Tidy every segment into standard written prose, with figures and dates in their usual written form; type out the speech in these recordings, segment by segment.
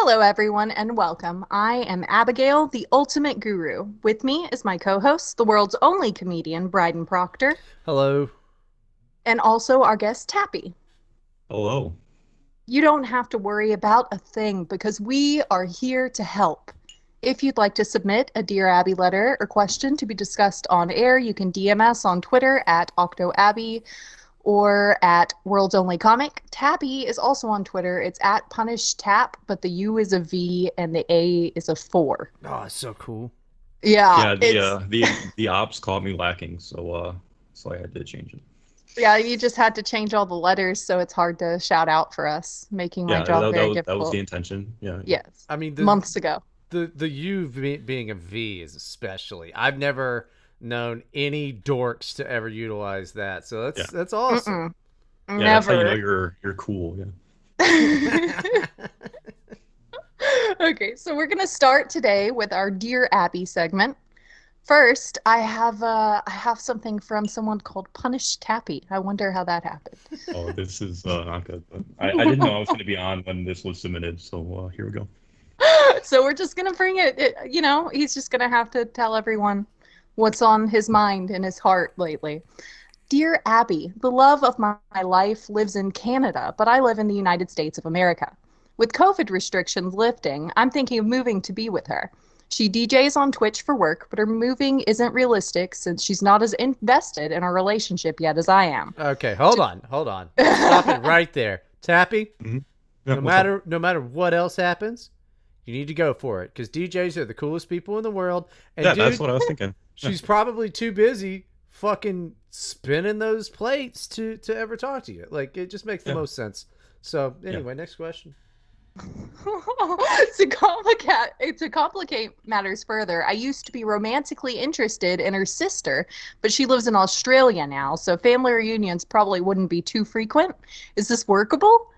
Hello, everyone, and welcome. I am Abigail, the ultimate guru. With me is my co host, the world's only comedian, Bryden Proctor, Hello. and also our guest, Tappy. Hello. You don't have to worry about a thing because we are here to help. If you'd like to submit a Dear Abby letter or question to be discussed on air, you can DM us on Twitter at OctoAbby or at World's Only Comic. Tappy is also on Twitter. It's at PunishTap, but the U is a V and the A is a 4. Oh, it's so cool. Yeah, Yeah, the it's uh the ops caught me lacking, so I had to change it. yeah, you just had to change all the letters so it's hard to shout out for us, making my Yeah, job very that was difficult. the intention. Yeah, yeah. Yes, I mean, months ago. the being a V is especially. I've never known any dorks to ever utilize that. So Yeah. that's awesome. Mm-mm, Yeah, that's how you know never. you're cool, yeah. Okay, so we're gonna start today with our Dear Abby segment. First, I have something from someone called Punish Tappy. I wonder how that happened. Oh, this is not good. But I didn't know I was gonna be on when this was submitted, so here we go. So we're just gonna bring he's just gonna have to tell everyone what's on his mind and his heart lately. Dear Abby, the love of my life lives in Canada, but I live in the United States of America. With COVID restrictions lifting, I'm thinking of moving to be with her. She DJs on Twitch for work, but her moving isn't realistic since she's not as invested in our relationship yet as I am. Okay, hold on. Stop it right there, Tappy. Hmm. Yeah, No what's up? matter no matter what else happens, you need to go for it because DJs are the coolest people in the world. And Yeah, that's dude, what I was thinking. Yeah. she's probably too busy fucking spinning those plates to ever talk to you. Like it just makes the Yeah. most sense. So Yeah. anyway, next question. To complicate matters further, I used to be romantically interested in her sister, but she lives in Australia now, so family reunions probably wouldn't be too frequent. Is this workable?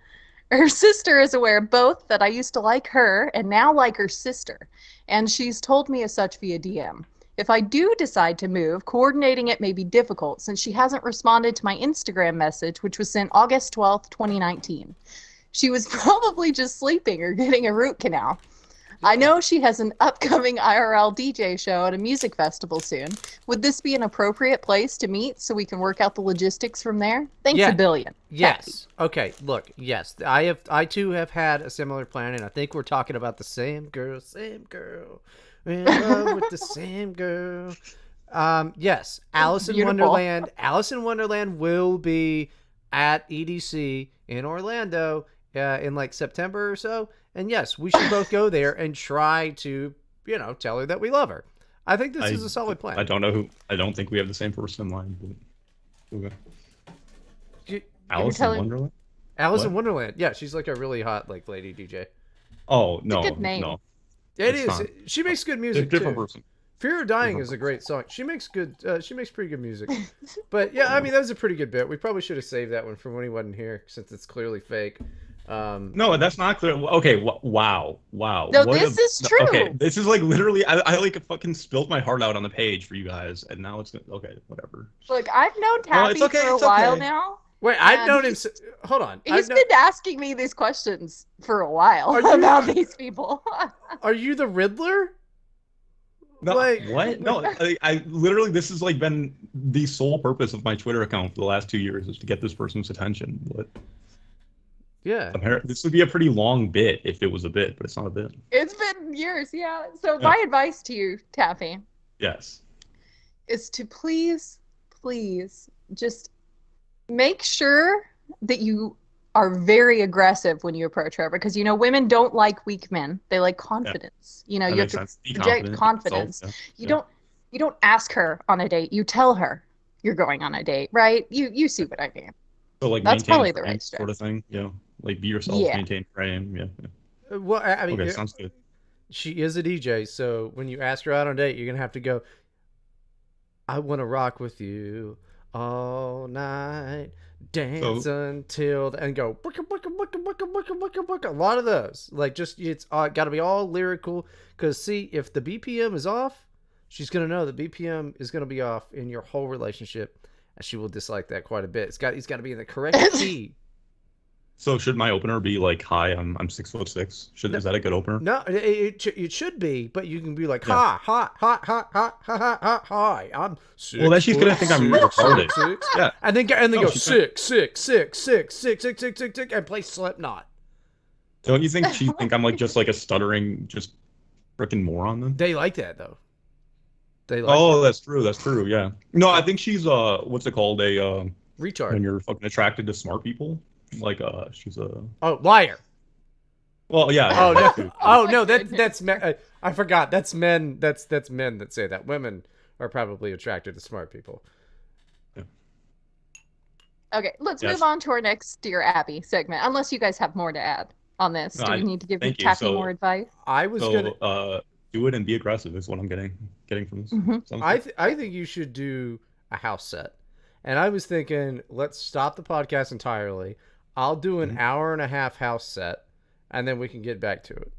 Her sister is aware both that I used to like her and now like her sister, and she's told me as such via DM. If I do decide to move, coordinating it may be difficult since she hasn't responded to my Instagram message, which was sent August 12th, 2019. She was probably just sleeping or getting a root canal. I Yeah. know she has an upcoming IRL DJ show at a music festival soon. Would this be an appropriate place to meet so we can work out the logistics from there? Thanks a Yeah. billion. Tappy. Yes. Okay. Look. Yes. I too have had a similar plan, and I think we're talking about the same girl. Same girl. In love with the same girl. Yes. Alice in Beautiful. Wonderland. Alice in Wonderland will be at EDC in Orlando in like September or so. And yes, we should both go there and try to, tell her that we love her. I think this I is a solid plan. I don't know who I don't think we have the same person in mind, but okay. You- You're Alice in telling Wonderland? Alice in What? Wonderland. Yeah, she's like a really hot like lady DJ. Oh it's a no, good name. no. It It's is. not. She makes good music Different too. person. Fear of Dying Different is a person. great song. She makes good. She makes pretty good music. But yeah, I Yeah. mean that was a pretty good bit. We probably should have saved that one for when he wasn't here, since it's clearly fake. No, that's not clear. Okay, wow, wow. No, What this a is no, okay. true. This is like literally. I like fucking spilled my heart out on the page for you guys, and now it's okay. Whatever. Look, I've known No, it's Tappy okay. for a It's while okay. now, Wait, I've and known him. he's Hold on. I've he's known. been asking me these questions for a while Are you about these people. are you the Riddler? No, Like, what? No, I literally this has like been the sole purpose of my Twitter account for the last 2 years is to get this person's attention. But yeah. apparently, this would be a pretty long bit if it was a bit, but it's not a bit. It's been years, yeah. So Yeah. my advice to you, Taffy, Yes. is to please, just make sure that you are very aggressive when you approach her because women don't like weak men. They like Yeah. confidence. That You have makes to sense. Be project confident. Be yourself. confidence. Yeah. You Yeah. don't you don't ask her on a date. You tell her you're going on a date, right? You see what I mean. So like That's maintain a probably the frame right sort of strategy. thing. Like be yourself, Yeah. maintain frame. Yeah. Yeah. Well, I mean, Okay, sounds good. she is a DJ, so when you ask her out on a date, you're gonna have to go. I want to rock with you all night, dance So until and go wicka, wicka, wicka, wicka, wicka, wicka, wicka. A lot of those, like just it's got to be all lyrical. Because see, if the BPM is off, she's gonna know the BPM is gonna be off in your whole relationship, and she will dislike that quite a bit. It's got to be in the correct key. So should my opener be like, "Hi, I'm 6'6"? Is that a good opener? No, it should be, but you can be like, Yeah. hi, I'm Well, then six she's gonna foot think I'm six, retarded. six, Yeah. and then No, go she's gonna. six, and play Slipknot. Don't you think she think I'm like just like a stuttering, just freaking moron then? They like that though. They like Oh, that. that's true. That's true. Yeah. No, I think she's what's it called? Retard. When you're fucking attracted to smart people. Like she's a. Oh, liar. Well, yeah. Oh Yeah, no! too. Oh my no! goodness. That's men. I forgot. That's men. That's men that say that. Women are probably attracted to smart people. Okay, let's Yes. move on to our next Dear Abby segment. Unless you guys have more to add on this. No, Do we need to give thank you. Tappy more advice? I was gonna. Do it and be aggressive is what I'm getting from this. Mhm. Sounds I good. think you should do a house set, and I was thinking let's stop the podcast entirely. I'll do an Mhm. hour and a half house set, and then we can get back to it.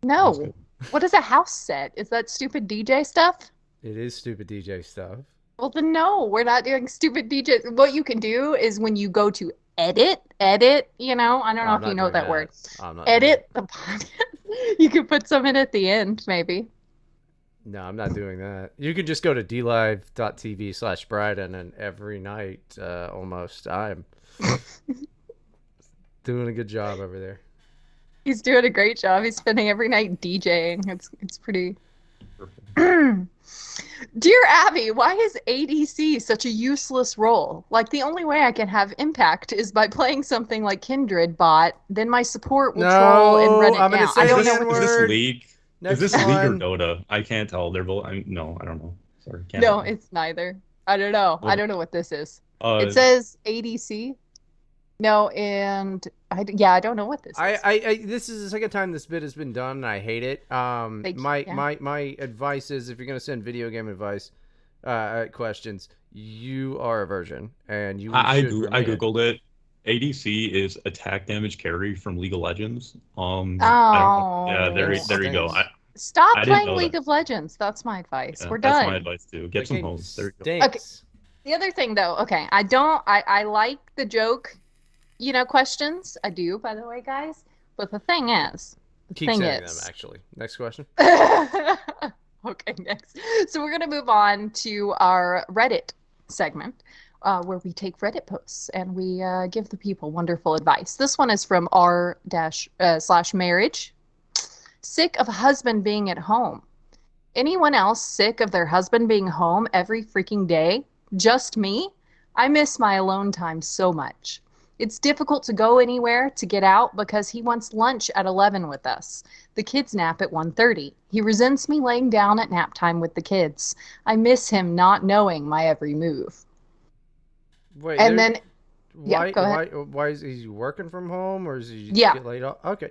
Sounds No. good. What is a house set? Is that stupid DJ stuff? It is stupid DJ stuff. Well, then no, we're not doing stupid DJ. What you can do is when you go to edit, I don't know I'm if you not know doing that word. I'm not doing Edit the podcast. You can put some in at the end, maybe. No, I'm not doing that. You can just go to dlive.tv/Bryden, and every night, almost, I'm doing a good job over there. He's doing a great job. He's spending every night DJing. It's pretty. Perfect. Dear Abby, why is ADC such a useless role? Like, the only way I can have impact is by playing something like Kindred bot, then my support will troll and run it I'm gonna down. say I the don't know N what Is this word. League? Next Is this League or one. Dota? I can't tell. They're both. No, I don't know. Sorry. Can't No, help me. it's neither. I don't know. I What- don't know what this is. Uh, It says ADC. No, and I don't know what this is. I this is the second time this bit has been done, and I hate it. Thank you, yeah. My advice is if you're gonna send video game advice, questions, you are a virgin, and you I should remain it. googled it. ADC is attack damage carry from League of Legends. I don't know. Oh. Yeah, there you go. Stinks. Stop I didn't playing know League that. of Legends. That's my advice. We're That's my done. advice too. The Get some game home. There you go. stinks. The other thing, though, okay, I like the joke, questions. I do, by the way, guys. But the thing is, Keep thing sending is- them. Actually, next question. okay, next. So we're going to move on to our Reddit segment, where we take Reddit posts and we give the people wonderful advice. This one is from r/marriage. Sick of husband being at home. Anyone else sick of their husband being home every freaking day? Just me? I miss my alone time so much. It's difficult to go anywhere to get out because he wants lunch at 11 with us. The kids nap at 1:30. He resents me laying down at nap time with the kids. I miss him not knowing my every move. Wait, And then, yeah, why? go ahead. Why is he working from home, or is he Yeah. get laid off? Okay.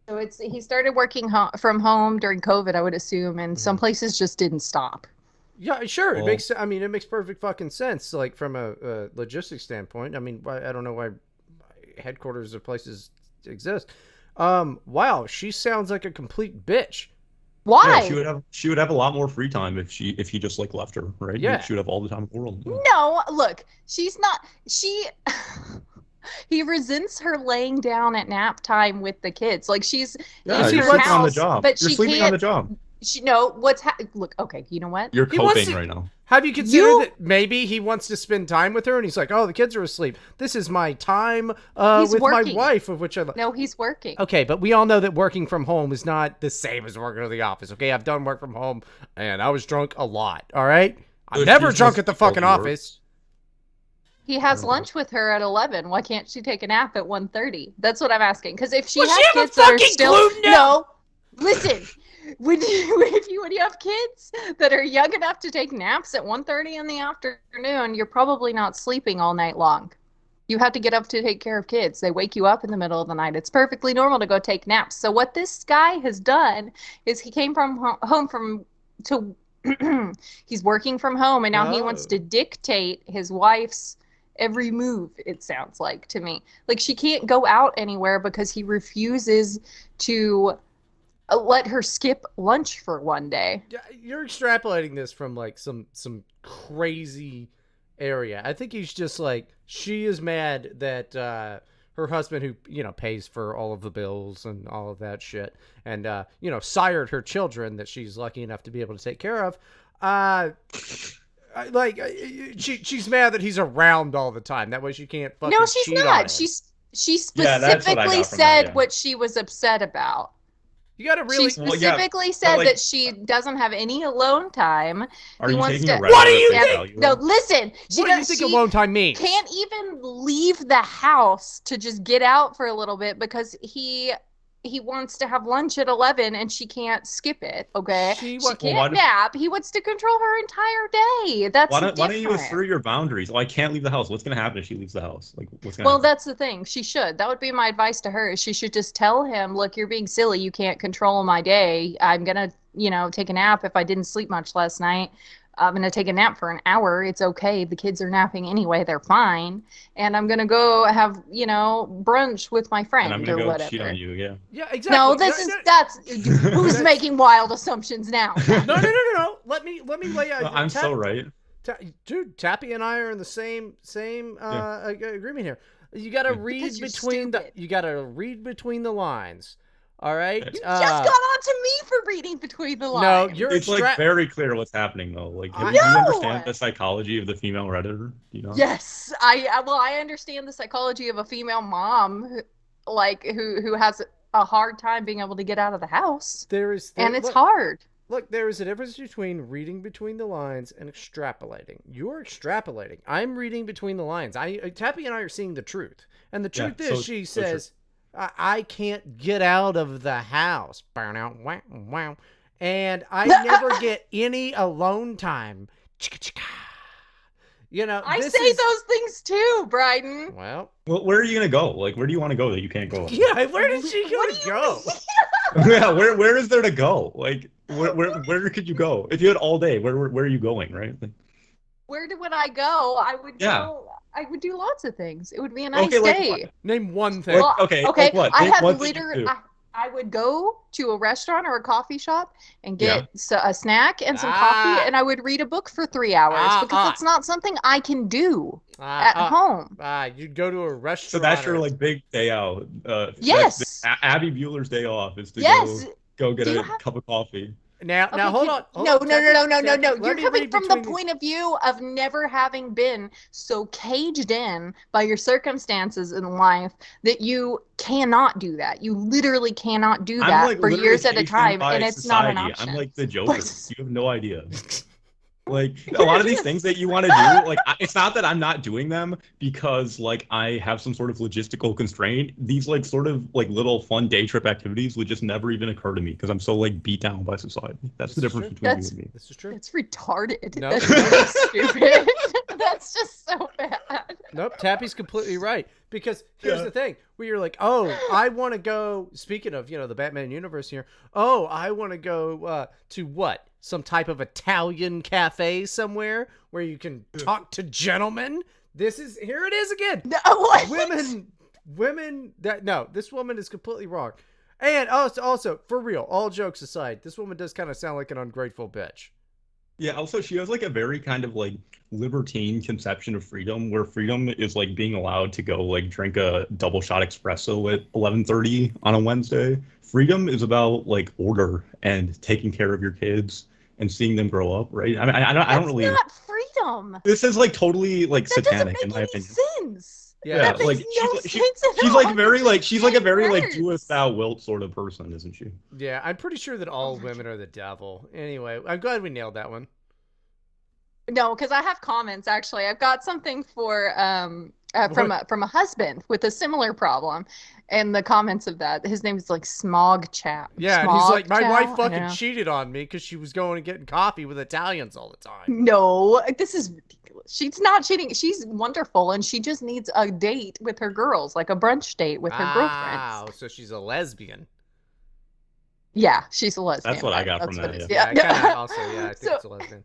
So he started working from home during COVID, I would assume, and some Mhm. places just didn't stop. Yeah, sure. Well- It makes perfect fucking sense. Like from a logistics standpoint. I mean, I don't know why headquarters of places exist. Wow, she sounds like a complete bitch. Why? Yeah, she would have a lot more free time if he just like left her, right? Yeah. She would have all the time in the world. Yeah. No, look, she's not. He resents her laying down at nap time with the kids. Like she's Yeah, in you're her sleeping on the house, job. but You're she sleeping can't. on the job. Look, okay, you know what? You're He wants coping to- right now. Have you considered You- that maybe he wants to spend time with her, and he's like, "Oh, the kids are asleep. This is my time He's with my working. wife, of which I love." No, he's working. Okay, but we all know that working from home is not the same as working at the office. Okay, I've done work from home, and I was drunk a lot. All right, I'm Good, never he's drunk just at the quality fucking work. office. He has Mhm. lunch with her at 11. Why can't she take a nap at 1:30? That's what I'm asking. Because if she Well, has she have a kids that are fucking still gluten no, listen. When you have kids that are young enough to take naps at 1:30 in the afternoon, you're probably not sleeping all night long. You have to get up to take care of kids. They wake you up in the middle of the night. It's perfectly normal to go take naps. So what this guy has done is he came from home to he's working from home, and now he wants Oh. to dictate his wife's every move, it sounds like to me. Like she can't go out anywhere because he refuses to let her skip lunch for one day. Yeah, you're extrapolating this from like some crazy area. I think he's just like she is mad that her her husband who, pays for all of the bills and all of that shit, and sired her children that she's lucky enough to be able to take care of. She's mad that he's around all the time. That way she can't fucking No, she's cheat on not. him. She Yeah, that's what I specifically got from said that, yeah. what she was upset about. You got to really. She specifically said like- that she doesn't have any alone time. Are He you wants taking to. a red What do at you face think? value? No, listen. What do you think alone time means? Can't even leave the house to just get out for a little bit because he wants to have lunch at 11 and she can't skip it. Okay, she can't nap. He wants to control her entire day. That's why don't you different. assert your boundaries? Oh, I can't leave the house. What's gonna happen if she leaves the house? Like, what's gonna Well, happen? that's the thing. She should. That would be my advice to her. Is she should just tell him, look, you're being silly. You can't control my day. I'm going to, take a nap if I didn't sleep much last night. I'm going to take a nap for an hour. It's okay. The kids are napping anyway. They're fine. And I'm going to go have, brunch with my friend And I'm or gonna go whatever. cheat on you, yeah. Yeah, exactly. No, that's who's making wild assumptions now. No. Let me lay out. I'm so right. Dude, Tappy and I are in the same agreement here. You got to read read between the lines. All right. You just got on to me for reading between the lines. No, you're It's like very clear what's happening though. Like, do you understand the psychology of the female redditor? Do you know? Yes, I understand the psychology of a female mom, who has a hard time being able to get out of the house. And it's hard. Look, there is a difference between reading between the lines and extrapolating. You're extrapolating. I'm reading between the lines. Tappy and I are seeing the truth, and the truth is, she says, I can't get out of the house. And I never get any alone time. I say those things too, Bryden. Well, where are you gonna go? Like, where do you want to go that you can't go? Yeah, where did she go? Yeah, where is there to go? Like, where could you go if you had all day? Where are you going? Right? Like, where would I go? I would go. I would do lots of things. It would be a nice day. Name one thing. Well, okay. What? I have one literally. I would go to a restaurant or a coffee shop and get a snack and some coffee, and I would read a book for 3 hours because it's not something I can do at home. You'd go to a restaurant. So that's your big day out. Yes. Abby Bueller's day off is to go get a cup of coffee. Now hold on. No. You're coming from the point of view of never having been so caged in by your circumstances in life that you cannot do that. You literally cannot do that for years at a time, and it's not an option. I'm like the Joker. You have no idea. Like, a lot of these things that you want to do, like, it's not that I'm not doing them because, like, I have some sort of logistical constraint. These, like, sort of, like, little fun day trip activities would just never even occur to me because I'm so, like, beat down by society. That's the difference between you and me. This is true. It's retarded. No. That's really stupid. That's just so bad. Nope, Tappy's completely right. Because here's the thing. Where you're like, oh, I want to go, speaking of, the Batman universe here, oh, I want to go to what? Some type of Italian cafe somewhere where you can talk to gentlemen. Here it is again. No, what? Women, this woman is completely wrong. And also, for real, all jokes aside, this woman does kind of sound like an ungrateful bitch. Yeah, also, she has, like, a very kind of, like, libertine conception of freedom, where freedom is, like, being allowed to go, like, drink a double shot espresso at 11:30 on a Wednesday. Freedom is about, like, order and taking care of your kids and seeing them grow up, right? I mean, I don't really. That's not freedom. This is, like, totally, like, that satanic doesn't in make my any opinion. sense. Yeah, that makes no sense at she's all. like very like she's like a very like Words. do as thou wilt sort of person, isn't she? Yeah, I'm pretty sure that all women are the devil. Anyway, I'm glad we nailed that one. No, because I have comments actually. I've got something for from a husband with a similar problem, and the comments of that. His name is like Smog Chap. Yeah, and Smog he's like, my Chow? wife fucking cheated on me because she was going and getting coffee with Italians all the time. No, this is ridiculous. She's not cheating. She's wonderful, and she just needs a date with her girls, like a brunch date with her girlfriends. Wow, so she's a lesbian. Yeah, she's a lesbian. That's what I got from that. I think it's a lesbian.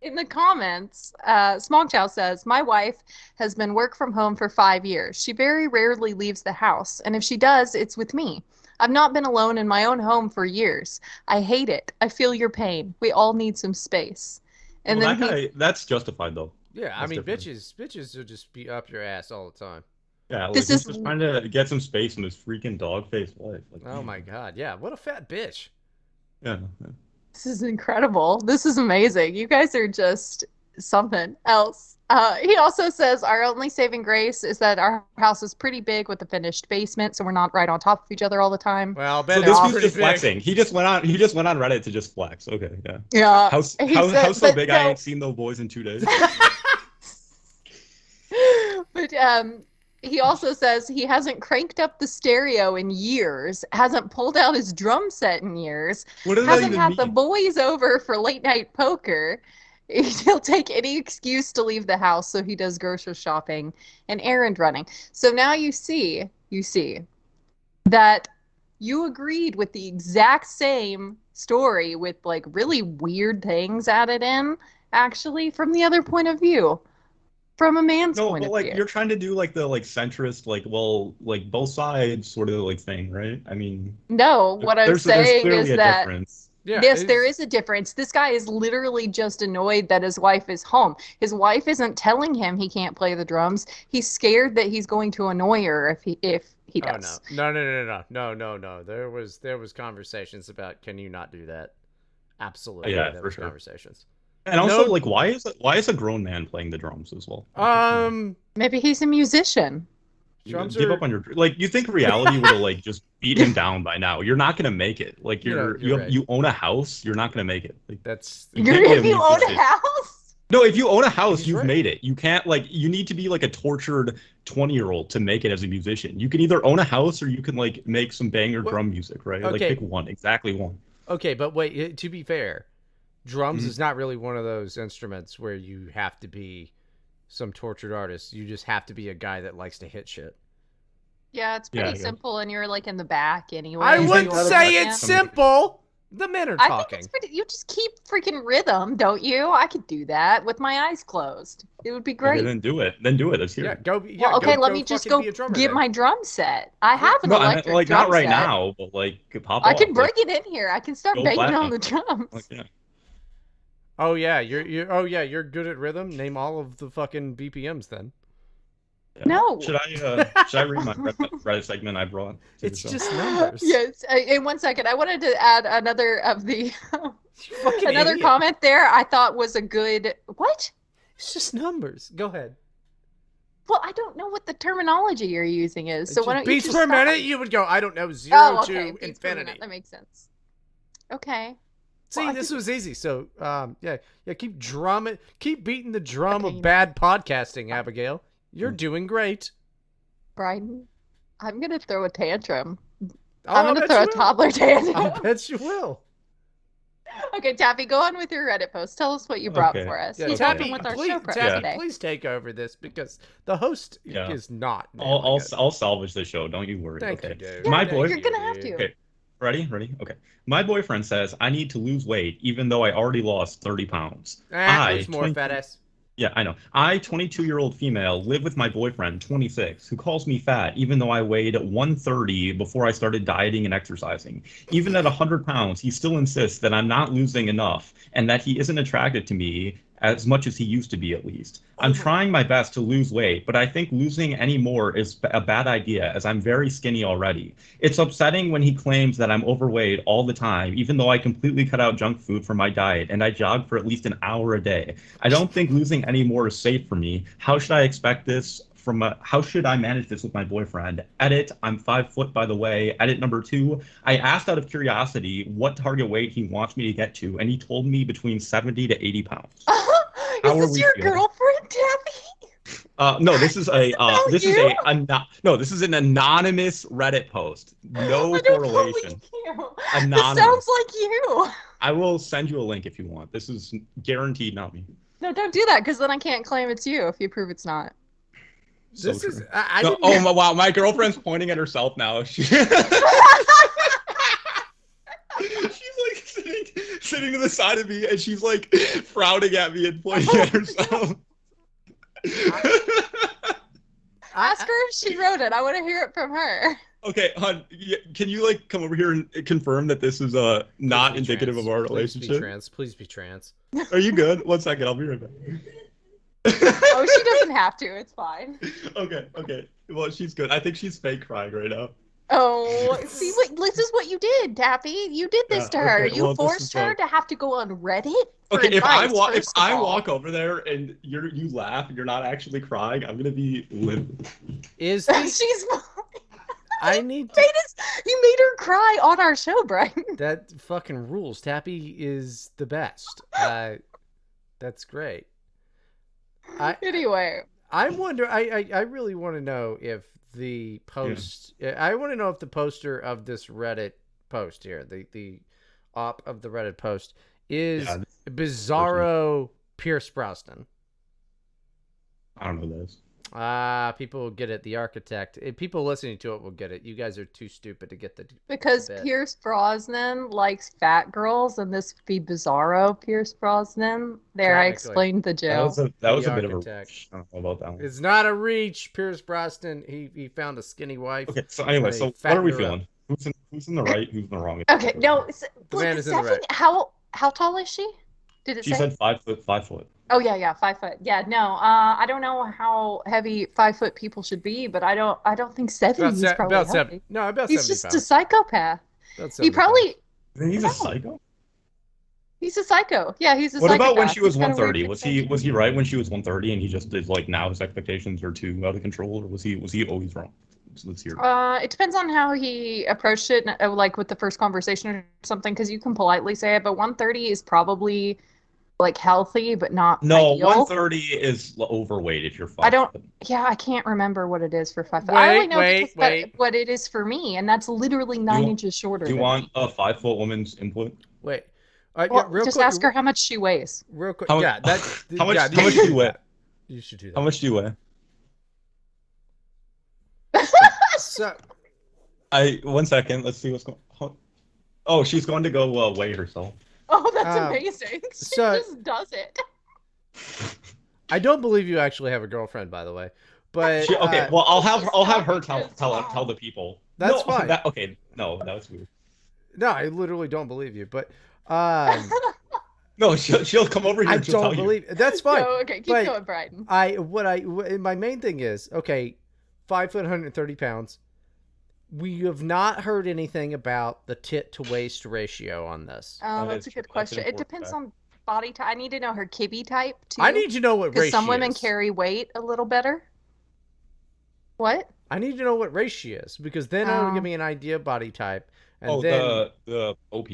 In the comments, Smog Chow says, my wife has been work from home for 5 years. She very rarely leaves the house, and if she does, it's with me. I've not been alone in my own home for years. I hate it. I feel your pain. We all need some space. And well, that's justified though. Yeah, I mean, bitches will just be up your ass all the time. Yeah, like This he's is just trying to get some space in his freaking dog-faced life. Like, Oh my god, yeah, what a fat bitch. yeah. this is incredible. This is amazing. You guys are just something else. He also says our only saving grace is that our house is pretty big with a finished basement, so we're not right on top of each other all the time. Well, So Ben, this it's was pretty just big. flexing. He just went on Reddit to just flex. Okay, yeah. Yeah, House he house said, house so but big I no. ain't seen those boys in 2 days. But he also says he hasn't cranked up the stereo in years, hasn't pulled out his drum set in years, What does that hasn't even had the mean? boys over for late night poker. He'll take any excuse to leave the house, so he does grocery shopping and errand running. So now you see that you agreed with the exact same story with like really weird things added in, actually, from the other point of view, from a man's No, point but of like view. you're trying to do like the like centrist, like well, like both sides sort of like thing, right? I mean, No, what I'm there's saying clearly is a that difference. Yeah, yes, there it's is a difference. This guy is literally just annoyed that his wife is home. His wife isn't telling him he can't play the drums. He's scared that he's going to annoy her if he oh no. does. No. There was conversations about can you not do that? Absolutely, Yeah, there for was sure. conversations. And also, No like, why is a grown man playing the drums as well? um Maybe he's a musician. drums Give up are on your like. You think reality would have like just beat him down by now? You're not gonna make it. Like you're right. you own a house. You're not gonna make it. Like That's you can't be a If you own a musician. house? No, if you own a house, he's you've right. made it. You can't like you need to be like a tortured 20-year-old to make it as a musician. You can either own a house or you can like make some banger What drum music, right? Like pick okay. one, exactly one. Okay, but wait, to be fair, drums Mhm. is not really one of those instruments where you have to be some tortured artist. You just have to be a guy that likes to hit shit. Yeah, it's Yeah, pretty I guess. simple, and you're like in the back I anyway, You so think wouldn't you want that'll to get say plug it's in. somebody? simple. The men are I think it's talking. pretty. You just keep freaking rhythm, don't you? I could do that with my eyes closed. It would be Okay, great. then do it. Then do it. Let's hear Yeah, it. go. Well, Yeah, okay, go. let Go me just fucking be go a drummer get then. my drum set. I Yeah. have an No, electric like not drum right set. now, but like pop I can off. bring Like it in here. I can start go banging on platinum. the Like drums. yeah. Oh yeah, you're. Oh yeah, you're good at rhythm. Name all of the fucking BPMs then. Yeah. No. Should I read my Reddit segment I brought to the It's show? just numbers. Yes. In 1 second, I wanted to add another of the You fucking another idiot. comment there. I thought was a good what? It's just numbers. Go ahead. Well, I don't know what the terminology you're using is, so why Just don't you beats just per stop? minute. You would go. I don't know. Zero Oh, okay. to Beats per minute. infinity. That makes sense. Okay. See, Well, I this could was easy. So, yeah. Keep drumming. Keep beating the drum of pain. bad podcasting, Abigail. You're doing great. Bryden, I'm gonna throw a tantrum. Oh, I'm I gonna bet throw you a will. toddler I tantrum. bet you will. Okay, Tappy, go on with your Reddit post. Tell us what you brought Okay. for us. Yeah, Who's Okay. helping Tappy, with our please, show prep Yeah. today? please take over this because the host Yeah. is not. I'll nailing it. I'll salvage the show. Don't you worry. Thank Okay. you, dude. Yeah, My Thank boy. you're gonna have dude. to. Okay. Ready? Okay. My boyfriend says I need to lose weight even though I already lost 30 pounds. Lose more, 22 fat ass. Yeah, I know. I, 22-year-old female, live with my boyfriend, 26, who calls me fat even though I weighed 130 before I started dieting and exercising. Even at 100 pounds, he still insists that I'm not losing enough and that he isn't attracted to me as much as he used to be, at least. I'm trying my best to lose weight, but I think losing any more is a bad idea as I'm very skinny already. It's upsetting when he claims that I'm overweight all the time, even though I completely cut out junk food from my diet and I jog for at least an hour a day. I don't think losing any more is safe for me. How should I expect this from how should I manage this with my boyfriend? Edit, I'm 5 foot by the way. Edit number 2, I asked out of curiosity what target weight he wants me to get to, and he told me between 70 to 80 pounds. Is How are this we your feeling? girlfriend, Tappy? No, this is a that this is you? no, this is an anonymous Reddit post. No I don't correlation. believe you. This Anonymous. sounds like you. I will send you a link if you want. This is guaranteed not me. No, don't do that, because then I can't claim it's you if you prove it's not. So This is. true. I No, didn't. oh wow, my girlfriend's pointing at herself now. She's like sitting to the side of me, and she's like frowning at me and pointing at herself. Ask her if she wrote it. I want to hear it from her. Okay, hon, can you like come over here and confirm that this is not Please be indicative trans. of our Please be relationship? trans. Please be trans. Are you good? 1 second, I'll be right back. Oh, she doesn't have to. It's fine. Okay. Well, she's good. I think she's fake crying right now. Oh, see what this is what you did, Tappy. You did this Yeah. to her. Okay. You Well, this is forced her to have to go on Reddit for okay. If I advice, walk, if first of I all. walk over there and you laugh and you're not actually crying, I'm gonna be livid. Is the She's I need to made us, you made her cry on our show, Brian. that fucking rules. Tappy is the best. That's great. I Anyway, I wonder. I really want to know if the Yeah. post. I want to know if the poster of this Reddit post here, the op of the Reddit post, is Yeah. Bizarro Pierce Brosnan. I don't know this. People will get it. The architect. People listening to it will get it. You guys are too stupid to get the because bit. Pierce Brosnan likes fat girls, and this would be Bizarro Pierce Brosnan. There, I Technically. explained the That joke. was a The bit of a architect. reach. I don't know about that one. It's not a reach. Pierce Brosnan. He found a skinny wife. Okay. So anyway, and he so what are fattened we her up. feeling? Who's in the right? Who's in the wrong? Okay, no, The look, man is in the right. how tall is she? Did it She say? said 5 foot. 5 foot. Oh yeah, 5 foot. Yeah, no. I don't know how heavy 5 foot people should be, but I don't think 70 is probably About healthy. 70. No, about He's 70 just a pounds. psychopath. About 70 He probably pounds. Then he's a No. psycho. he's a psycho. Yeah, he's a What psychopath. about when she was He's got a weird 130? fixation. Was he right when she was 130 and he just did like now his expectations are too out of control, or was he always wrong? So let's hear it. It depends on how he approached it, like with the first conversation or something, because you can politely say it, but 130 is probably like healthy, but not No, ideal. 130 is overweight if you're I 5 don't. foot. Yeah, I can't remember what it is for 5 foot. I only know because what it is for me, and that's literally 9 inches shorter Do you than want me. a 5 foot woman's input? Wait. Yeah, Well, real just quick. ask her how much she weighs. Real quick. How- Yeah, that's how much- yeah, how much do you weigh? that. You should do that. How much do you weigh? So, 1 second. Let's see what's going. Oh, she's going to go weigh herself. Oh, that's Um, amazing. She so- just does it. I don't believe you actually have a girlfriend, by the way. But Okay, well, I'll have her Just tell the people. That's No, fine. Okay, no, that was weird. no, I literally don't believe you. But No, she'll come over here. I and she'll don't tell believe that's fine. No, okay, keep But going, Bryden. My main thing is, okay, 5 foot 130 pounds. We have not heard anything about the tit to waist ratio on this. That's a true. good That's an question. It important depends fact. on body type. I need to know her kibby type too. I need to know what race because some she women is. carry weight a little better. What? I need to know what race she is because then it'll Oh. give me an idea of body type. And Oh, then the OP.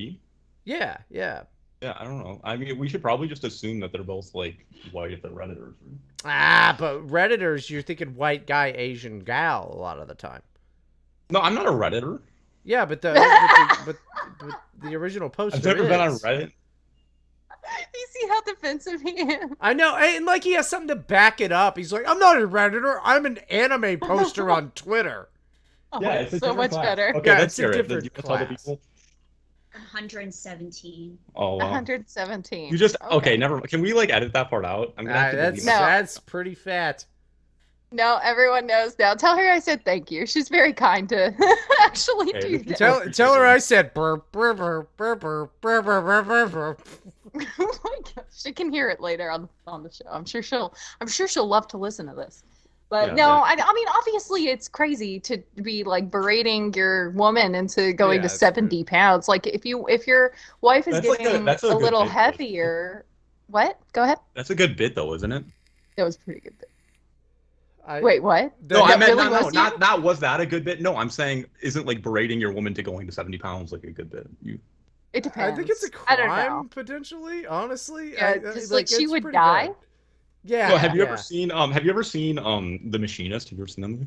yeah. Yeah, I don't know. I mean, we should probably just assume that they're both like white if they're redditors. But Redditors, you're thinking white guy, Asian gal a lot of the time. No, I'm not a redditor. Yeah, but but the original poster I've never been on is. Reddit. You see how defensive he is? I know, and like he has something to back it up. He's like, I'm not a Redditor. I'm an anime poster on Twitter. Oh, Yeah, it's it's a so different much class. better. Okay, Yeah, let's it's a hear it. different Did you tell the class. people? 117. Oh, wow. 117. You just okay. Never. Can we like edit that part out? I'm gonna have to delete No. That's pretty fat. No, everyone knows now. Tell her I said thank you. She's very kind to actually Okay, do that. Tell her I said burp burp burp burp burp burp burp burp burp. Oh my gosh, she can hear it later on the show. I'm sure she'll love to listen to this. But Yeah, no, yeah. I mean obviously it's crazy to be like berating your woman into going Yeah, to it's 70 pounds. Like if your wife is That's like getting that's a a good little bit, though. heavier. What? Go ahead. That's a good bit though, isn't it? That was pretty good. I, Wait, what? the- No, I That meant really no, was not was that a good bit? No, I'm saying isn't like berating your woman to going to 70 pounds like a good bit. It depends. I think it's a I don't know. crime potentially. Honestly, Yeah, just like she it's would pretty die. good. Yeah. So have you yeah. ever seen Have you ever seen The Machinist? Have you ever seen that movie?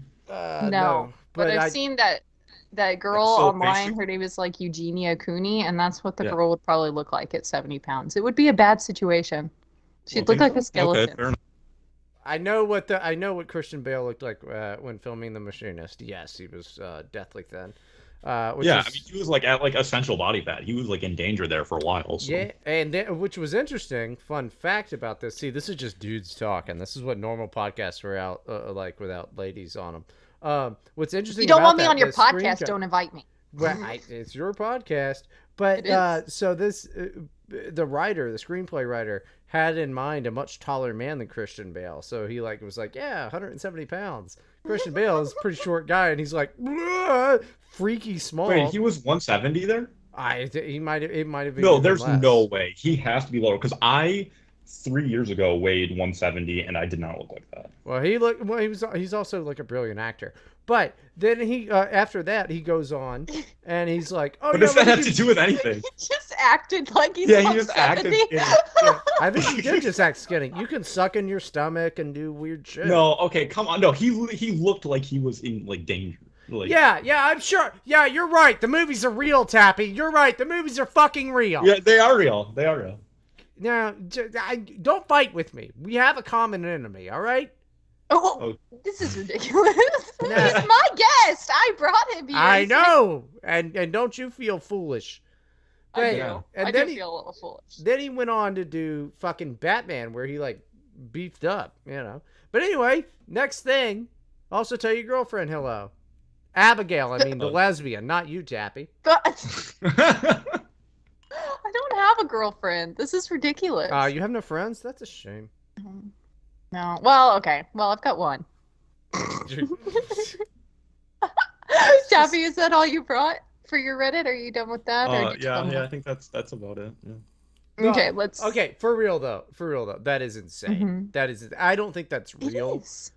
No, but I've seen that girl So online. basic- Her name is like Eugenia Cooney, and that's what the Yeah. girl would probably look like at 70 pounds. It would be a bad situation. She'd Well, look like a think so? skeleton. Okay, fair enough. I know what Christian Bale looked like when filming The Machinist. Yes, he was deathly thin. Which Yeah, is- I mean he was like at like essential body fat. He was like in danger there for a while. So. Yeah, and which was interesting. Fun fact about this. See, this is just dudes talking. This is what normal podcasts were out like without ladies on them. What's interesting? You don't about want me that, on your the screen podcast? cut- Don't invite me. Well, it's your podcast, but It is. so this the screenplay writer, had in mind a much taller man than Christian Bale. So he was like, yeah, 170 pounds. Christian Bale is a pretty short guy, and he's like freaky small. Wait, he was 170 there? It might have been No, even there's less. no way. He has to be lower because I 3 years ago weighed 170 and I did not look like that. Well, he's also like a brilliant actor. But then he after that he goes on and he's like, "Oh What yeah, does that have to do with anything? He just acted like he's Yeah, he just 170. acted skinny. Yeah. I think he did just act skinny. You can suck in your stomach and do weird shit." No, okay, come on. No, he looked like he was in like danger. Like, Yeah, I'm sure. Yeah, you're right. The movies are real, Tappy. You're right. The movies are fucking real. yeah, they are real. They are real. Now, don't fight with me. We have a common enemy, all right? Oh, this is ridiculous. Nah. He's my guest. I brought him here. I He's know. And don't you feel foolish. like- I do. Yeah. And I then do he- feel a little foolish. Then he went on to do fucking Batman, where he like beefed up, But anyway, next thing, also tell your girlfriend hello. Abigail, I mean the lesbian, not you, Tappy. But I don't have a girlfriend. This is ridiculous. You have no friends? That's a shame. No. Well, okay. Well, I've got one. Tappy, is that all you brought for your Reddit? Are you done with that? Or did you come I think that's about it. Yeah. No, Okay, let's. Okay, for real though, that is insane. Mhm. That is. I don't think that's It real is.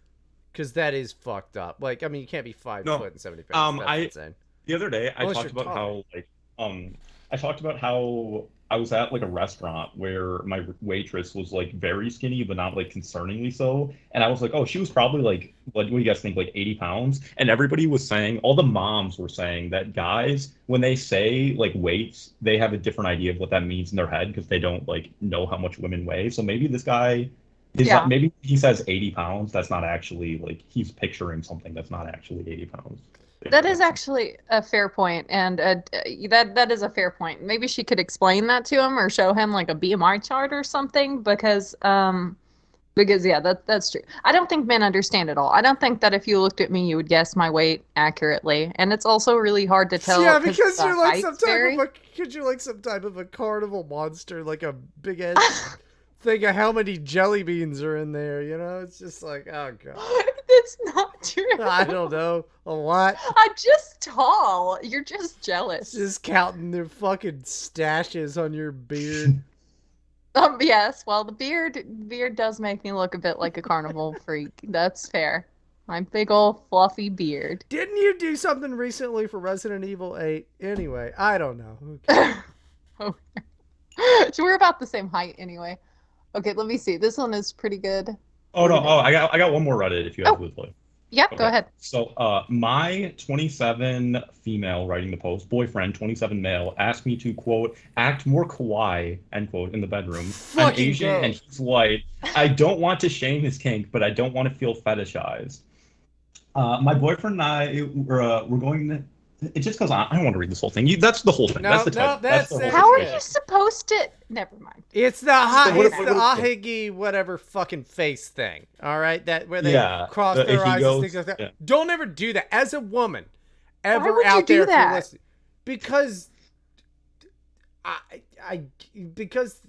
because that is fucked up. Like, I mean, you can't be 5 No. foot and 70 pounds. That's insane. The other day, I Unless talked you're about tall. how I was at like a restaurant where my waitress was like very skinny, but not like concerningly so. And I was like, oh, she was probably like, what do you guys think, like 80 pounds? And everybody was saying, all the moms were saying that guys, when they say like weights, they have a different idea of what that means in their head because they don't like know how much women weigh. So maybe this guy Yeah. maybe he says 80 pounds. That's not actually like he's picturing something that's not actually 80 pounds. That is actually a fair point, and that is a fair point. Maybe she could explain that to him or show him like a BMI chart or something, because yeah, that's true. I don't think men understand it all. I don't think that if you looked at me, you would guess my weight accurately, and it's also really hard to tell. Yeah, because the you're like heights some type vary. of some type of a carnival monster, like a big ass thing of how many jelly beans are in there. It's just like, oh god. That's not true. I don't know, a lot. I'm just tall. You're just jealous. Just counting their fucking stashes on your beard. Yes. Well, the beard does make me look a bit like a carnival freak. That's fair. My big old fluffy beard. Didn't you do something recently for Resident Evil 8? Anyway, I don't know. Okay. Oh. So we're about the same height anyway. Okay, let me see. This one is pretty good. Oh no! Oh, I got one more Reddit if you have to play. Yeah, Okay. go ahead. So, my 27 female writing the post, boyfriend, 27 male, asked me to, quote, act more kawaii, end quote, in the bedroom. I'm Fucking Asian go. and he's white. I don't want to shame his kink, but I don't want to feel fetishized. My boyfriend and I we're going to. It just goes on. I don't want to read this whole thing. That's the whole thing. No, that's the no, title. That's the that's whole How are thing. you supposed to? Never mind. It's the what- it's what- the what- ahigi whatever fucking face thing. All right, that where they Yeah, cross the their eyes and ahigos, things like that. yeah. Don't ever do that as a woman. Ever would you out do there if you're that? listening, because I because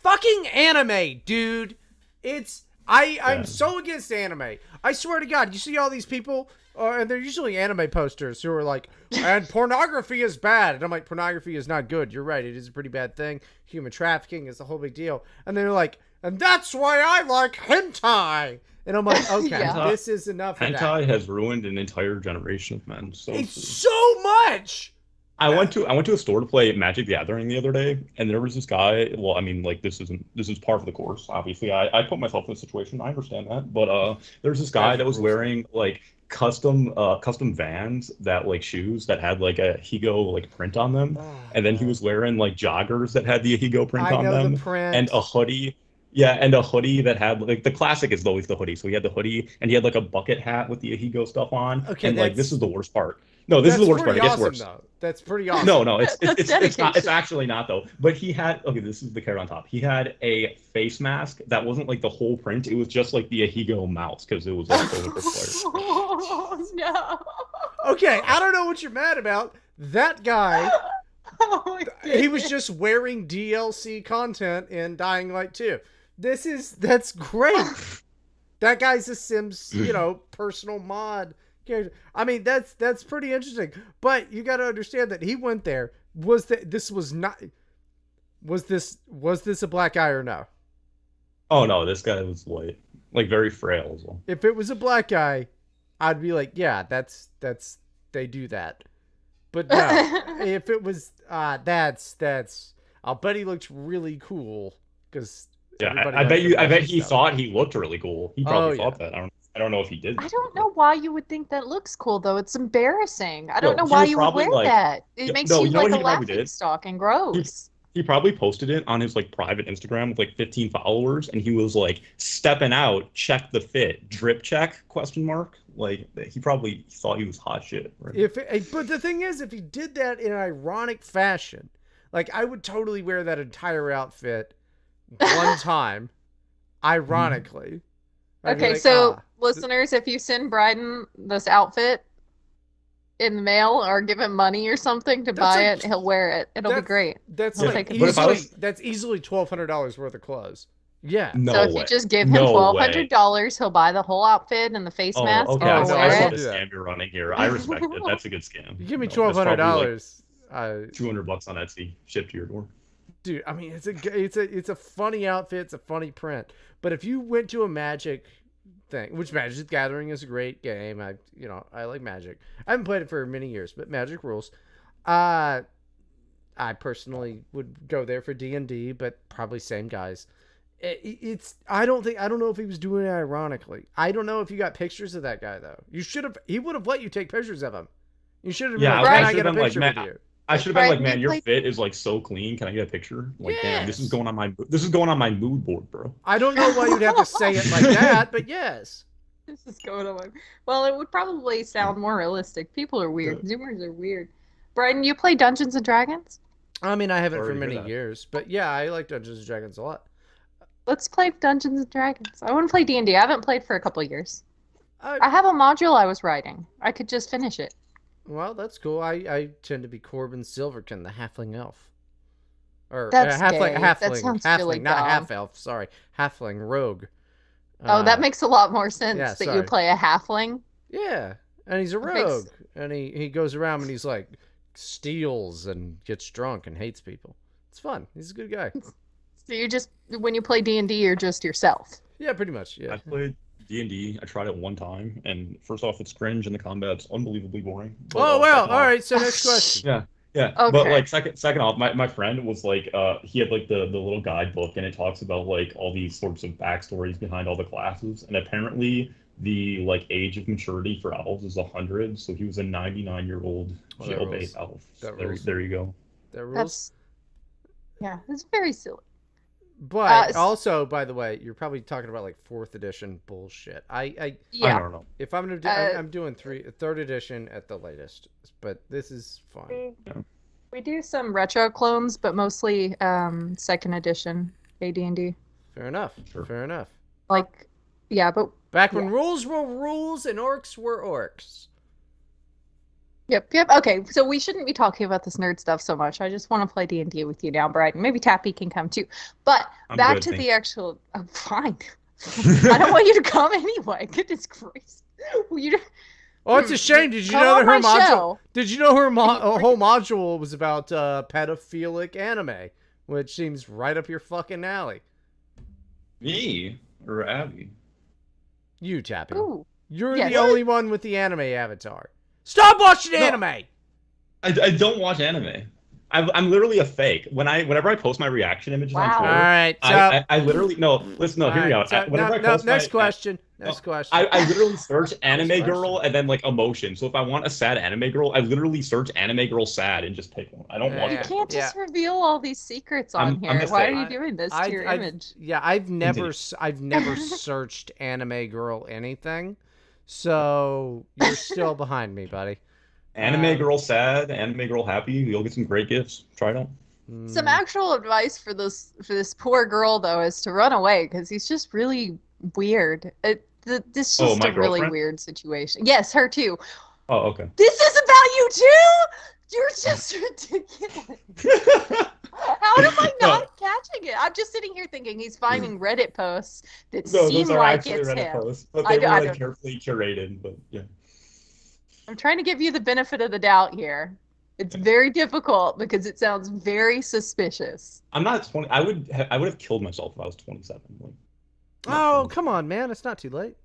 fucking anime, dude. I'm Yeah. so against anime. I swear to God, you see all these people, and they're usually anime posters who are like, and pornography is bad. And I'm like, pornography is not good. You're right. It is a pretty bad thing. Human trafficking is a whole big deal. And they're like, and that's why I like hentai. And I'm like, okay, Yeah. this is enough of that. Hentai has ruined an entire generation of men. So It's so much. I went to a store to play Magic the Gathering the other day, and there was this guy. Well, I mean, like this is par for the course. Obviously, I put myself in a situation. I understand that, but there's this guy that was wearing like custom Vans that like shoes that had like a Higo like print on them, and then he was wearing like joggers that had the Higo print I on know them, the print. and a hoodie. Yeah, and a hoodie that had like the classic is always the hoodie. So he had the hoodie, and he had like a bucket hat with the Ahigo stuff on. Okay, and like that's- this is the worst part. No, this is the worst part. It pretty gets awesome, worse. though. That's pretty awesome. No, it's That's it's not. It's dedication. actually not though. But he had this is the carrot on top. He had a face mask that wasn't like the whole print. It was just like the Ahigo mouse because it was like so required. Oh no. Okay, I don't know what you're mad about. That guy, Oh my he was goodness. just wearing DLC content in Dying Light 2. That's great. That guy's a Sims, personal mod character. I mean, that's pretty interesting. But you got to understand that he went there. Was this a black guy or no? Oh no, this guy was white, like very frail as well. If it was a black guy, I'd be like, yeah, that's they do that. But no, if it was that's I'll bet he looked really cool because Yeah, I bet he thought he looked really cool. He probably thought that. I don't know if he did. I don't know why you would think that looks cool though. It's embarrassing. I don't No, know he why was you would probably wear like- that. It makes no, you you know like what a he probably laughing did? stock and gross. He probably posted it on his like private Instagram with like 15 followers, and he was like stepping out, check the fit, drip check ? Like he probably thought he was hot shit. Right? But the thing is, if he did that in an ironic fashion, like I would totally wear that entire outfit one time, ironically. I'd be Okay, like, so listeners, if you send Bryden this outfit in the mail or give him money or something to buy like- it, he'll wear it. It'll be great. That's He'll like take it. But if I easily $1,200 worth of clothes. Yeah. No So if way. you just give him No $1,200, he'll buy the whole outfit and the face mask okay. and Oh, he'll no, I wear saw it. the do that. scam you're running here. I respect it. That's a good scam. You give me No, that's probably, $1,200. like, $200 on Etsy, shipped to your door. Dude, I mean, it's a funny outfit. It's a funny print. But if you went to a Magic thing, which Magic the Gathering is a great game. I like Magic. I haven't played it for many years, but Magic rules. I personally would go there for D&D, but probably same guys. I don't know if he was doing it ironically. I don't know if you got pictures of that guy though. He would have let you take pictures of him. You should have been Yeah, like, I can I should've get a been like, picture man, with you? I should have been like, Right, man, we your played- fit is like so clean. Can I get a picture? Like, damn, this is Yes. going on my mood board, bro. I don't know why you'd have to say it like that, but yes. This is going on. Well, it would probably sound more realistic. People are weird. Zoomers are weird. Bryden, you play Dungeons and Dragons? I mean, I haven't for Sorry to hear many that. years, but yeah, I like Dungeons and Dragons a lot. Let's play Dungeons and Dragons. I want to play D&D. I haven't played for a couple of years. I I, have a module I was writing. I could just finish it. well, that's cool. I tend to be Corbin Silverkin, the halfling elf. Or That's halfling, gay. halfling, That sounds halfling, really not dumb. half elf. Sorry, halfling rogue. Oh, that makes a lot more sense yeah, that you sorry. play a halfling. Yeah, and he's a That makes- rogue, and he goes around and he's like steals and gets drunk and hates people. It's fun. He's a good guy. So you just, when you play D&D, you're just yourself. Yeah, pretty much. Yeah. I played D&D. I tried it one time, and first off, it's cringe, and the combat's unbelievably boring. But, Oh well. second All off- right. So next question. Yeah. Yeah, Okay. but like second off, my friend was like, he had like the little guidebook, and it talks about like all these sorts of backstories behind all the classes, and apparently the like age of maturity for elves is 100, so he was a 99-year-old Well, that jailbait rules. elf. That There, rules. there you go. That rules. That's, yeah, it's very silly. But also, by the way, you're probably talking about like 4th edition bullshit. I Yeah. I don't know. if I'm gonna do, I'm doing 3rd edition at the latest. But this is fun. We do some retro clones, but mostly 2nd edition AD&D. Fair enough. Sure. Fair enough. Like, yeah, but Back when Yeah. rules were rules and orcs were orcs. yep. Okay, so we shouldn't be talking about this nerd stuff so much. I just want to play D&D with you now, Bryden. Maybe Tappy can come too. But I'm back good, to thank the actual. Oh, fine. I don't want you to come anyway. Goodness gracious. You, Oh, it's a shame. Did you Come know that on her my module? show. Did you know her whole module was about pedophilic anime, which seems right up your fucking alley. Me or Abby? You, Tappy. ooh. You're Yes. the only one with the anime avatar. Stop watching anime. I don't watch anime. I'm literally a fake. Whenever I post my reaction images on Wow. All Twitter, right. So, I literally no. Listen, no. Hear me out. Whenever I post next my, question. Next question. I literally search anime question. girl and then like emotion. So if I want a sad anime girl, I literally search anime girl sad and just pick one. I don't watch You Yeah. it. can't just reveal all these secrets on I'm here. just Why saying. are you doing this to your image? Yeah, I've never Continue. I've never searched anime girl anything. So you're still behind me, buddy. Anime girl sad, anime girl happy. You'll get some great gifts. Try it out. Some actual advice for this poor girl though is to run away because he's just really weird. This is Oh, just my a really girlfriend? weird situation. Yes, her too. Oh, okay. This is about you too. You're just ridiculous. How am I not catching it. I'm just sitting here thinking he's finding Reddit posts that No, seem those are like actually it's Reddit him. posts, but I, they were I like don't. carefully curated. But yeah, I'm trying to give you the benefit of the doubt here. It's very difficult because it sounds very suspicious. I'm not 20. I would have killed myself if I was 27. Like, not Oh, 20. come on, man. It's not too late.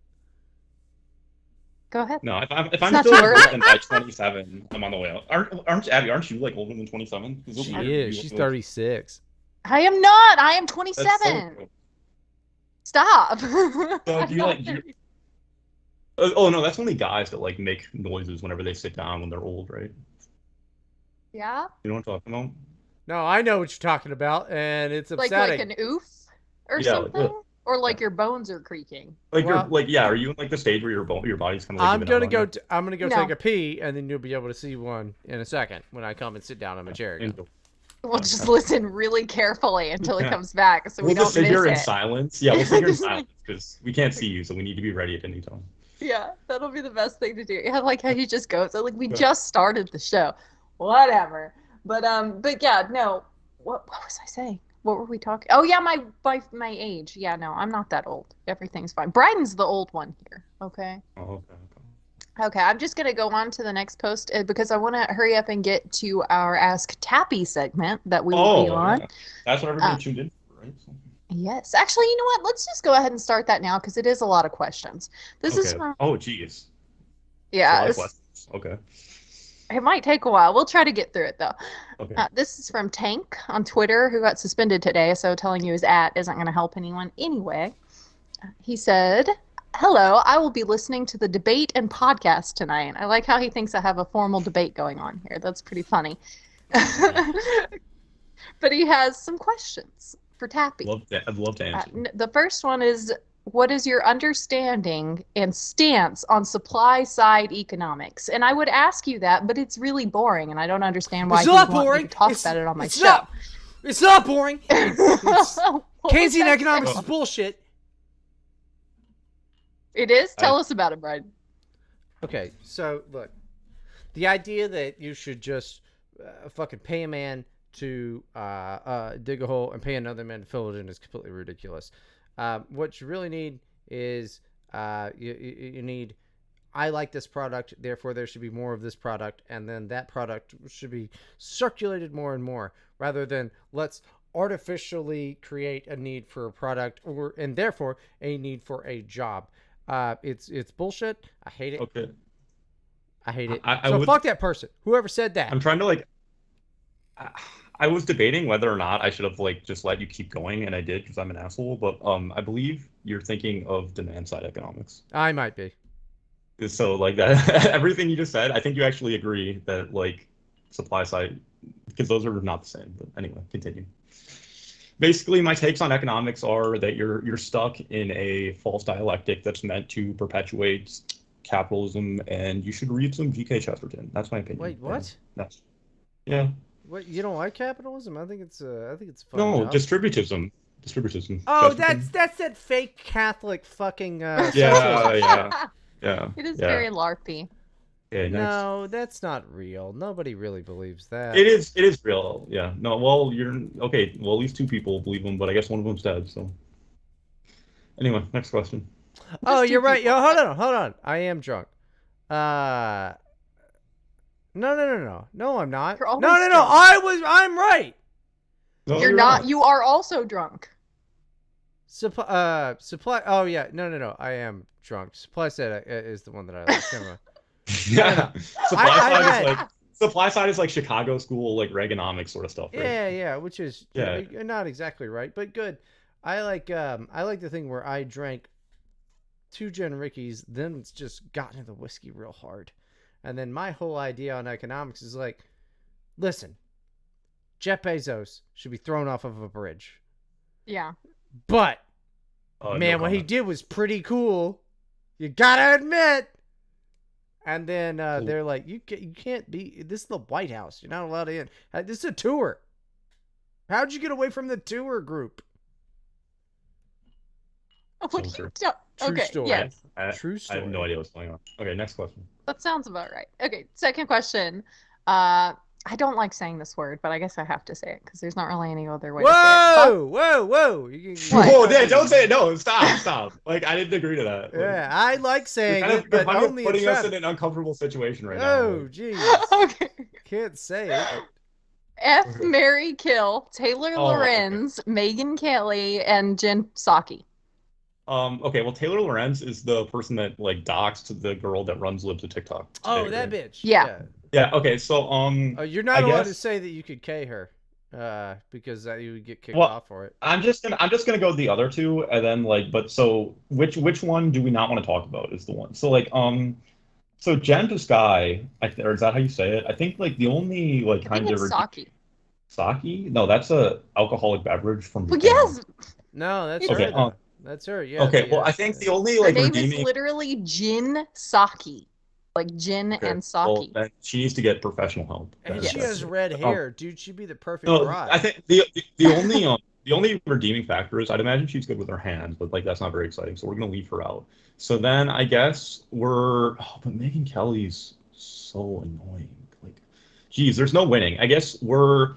Go ahead. No, if It's I'm not still too in early. Bryden by 27, I'm on the way out. Aren't Abby? Aren't you like older than 27? She is. She's 36. I am not. I am That's so 27. cool. Stop. So I'm do you not like? 30. Oh no, that's only guys that like make noises whenever they sit down when they're old, right? Yeah? You know what I'm talking about? No, I know what you're talking about, and it's Like upsetting. an oof or Yeah, like, something? Or yeah. like your bones are creaking? Like you're Well, like yeah. Are you in like the stage where your body's kind of like giving out on you? I'm gonna go No. take a pee, and then you'll be able to see one in a second when I come and sit down in my chair again. We'll just listen really carefully until he Yeah. comes back so we We'll don't just sit miss here in it. silence. Yeah, we'll sit here in silence because we can't see you, so we need to be ready at any time. Yeah, that'll be the best thing to do. Yeah, like how he just goes. Like we Yeah. just started the show. Whatever. But yeah, no. What was I saying? What were we talking? Oh yeah, my age. Yeah, no, I'm not that old. Everything's fine. Bryden's the old one here. Okay. Oh, okay. Okay, I'm just gonna go on to the next post because I want to hurry up and get to our Ask Tappy segment that we will be on. Yeah. That's what everybody tuned in for, right? So, Yes, actually, you know what? Let's just go ahead and start that now because it is a lot of questions. This is okay. from Oh, geez. yeah. A lot of questions. Okay. It might take a while. We'll try to get through it though. Okay. This is from Tank on Twitter, who got suspended today, so telling you his @ isn't going to help anyone anyway. He said, "Hello, I will be listening to the debate and podcast tonight." I like how he thinks I have a formal debate going on here. That's pretty funny. But he has some questions for Tappy. I'd love to answer. The first one is, what is your understanding and stance on supply side economics? And I would ask you that, but it's really boring, and I don't understand why It's you not want me boring. to talk It's- about it on my it's show. not- It's not boring. It's What was Keynesian that economics saying? is bullshit. It is? Tell us about it, Bryden. Okay, so look, the idea that you should just fucking pay a man to dig a hole and pay another man to fill it in is completely ridiculous. What you really need is you need, I like this product, therefore there should be more of this product, and then that product should be circulated more and more, rather than let's artificially create a need for a product and therefore a need for a job. It's bullshit. I hate it. Okay. I hate it. I So would- fuck that person. Whoever said that. I'm trying to like. I was debating whether or not I should have like just let you keep going, and I did because I'm an asshole. But I believe you're thinking of demand side economics. I might be. So like that, everything you just said, I think you actually agree that like supply side, because those are not the same. But anyway, continue. Basically, my takes on economics are that you're stuck in a false dialectic that's meant to perpetuate capitalism, and you should read some G.K. Chesterton. That's my opinion. Wait, what? Yeah. What, you don't like capitalism? I think it's fun. No, enough. distributism. Oh, that's that fake Catholic fucking yeah, yeah. It is yeah. very LARPy. Yeah, next. No, that's not real. Nobody really believes that. It is real. Yeah. No, well, you're okay. Well, at least two people believe them, but I guess one of them's dead. So. Anyway, next question. Oh, Just you're two right. people. Yo, hold on. I am drunk. No, I'm not. You're always No. drunk. I'm right. No, You're not. You are also drunk. Supply. Oh yeah, no. I am drunk. Supply side is the one that I like. Never mind. Yeah. I Supply side is like Chicago school, like Reaganomics sort of stuff. Right? Yeah, which is not exactly right, but good. I like the thing where I drank 2 Gin Rickies, then it's just got into the whiskey real hard. And then my whole idea on economics is like, listen, Jeff Bezos should be thrown off of a bridge. Yeah. But, No man, what he comment. did was pretty cool. You gotta admit. And then Cool. they're like, you can't be, this is the White House. You're not allowed in. This is a tour. How'd you get away from the tour group? What do true. you do? True Okay. story. Yes. True I story. have no idea what's going on. Okay, next question. That sounds about right. Okay, second question. I don't like saying this word, but I guess I have to say it because there's not really any other way to say it. Whoa! What? Whoa, yeah, don't say it. No, stop. Like, I didn't agree to that. Like, Yeah, I like saying it, you're but kind of only putting us in traffic. an uncomfortable situation right now. Oh, Like, jeez. Okay. Can't say it. F, okay. Mary, Kill, Taylor Oh, okay. Lorenz, Megan Kelly, and Jen Psaki. Okay, well, Taylor Lorenz is the person that like doxed the girl that runs Libs of TikTok today, Oh, that right? bitch. Yeah. Yeah. Yeah, okay, so Oh, you're I not allowed to guess say that you could K her, because you would get kicked well off for it. I'm just gonna go with the other two and then like but so which one do we not want to talk about is the one. So like so Jen Sky, or is that how you say it? I think like the only like I think kind of it's redeeming Saki. sake? No, that's a alcoholic beverage from Well, Japan. yes, No, that's it's her Okay, though. That's her. Yes, okay, well I yes. think the only her like name is redeeming literally Jin Saki, like Jin okay, and well Saki. then she needs to get professional help. And she That's Yes. has it. red hair, dude. She'd be the perfect No, I bride. think the only redeeming factor is I'd imagine she's good with her hands, but like that's not very exciting. So we're gonna leave her out. So then I guess but Megan Kelly's so annoying. Like, geez, there's no winning. I guess we're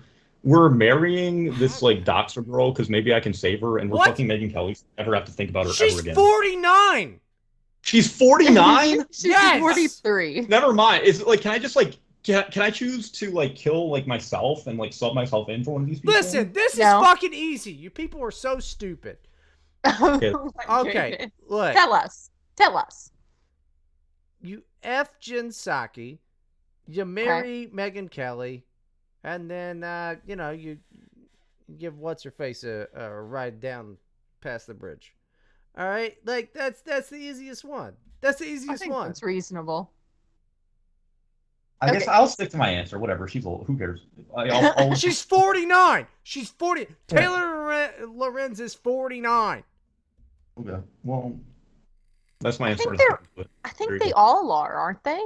marrying this like doxer girl because maybe I can save her, and we're What? fucking Megan Kelly. So I never have to think about her ever She's again. 49. She's 49. She's Yes! 43. Never mind. Is like, can I just like can I choose to like kill like myself and like sub myself in for one of these people? Listen, this is No. fucking easy. You people are so stupid. Okay. Oh my Okay, goodness. look. Tell us. Tell us. You F Jin Saki, you marry Megan Kelly, and then you give what's her face a ride down past the bridge. All right, like that's the easiest one. That's the I easiest think one. that's reasonable. I guess Okay. I'll stick to my answer. Whatever. She's old. Who cares? I'll She's 49. She's 40. Taylor Lorenz is 49. okay. Well, that's my I answer. think they're. I There you think they go. all are, aren't they?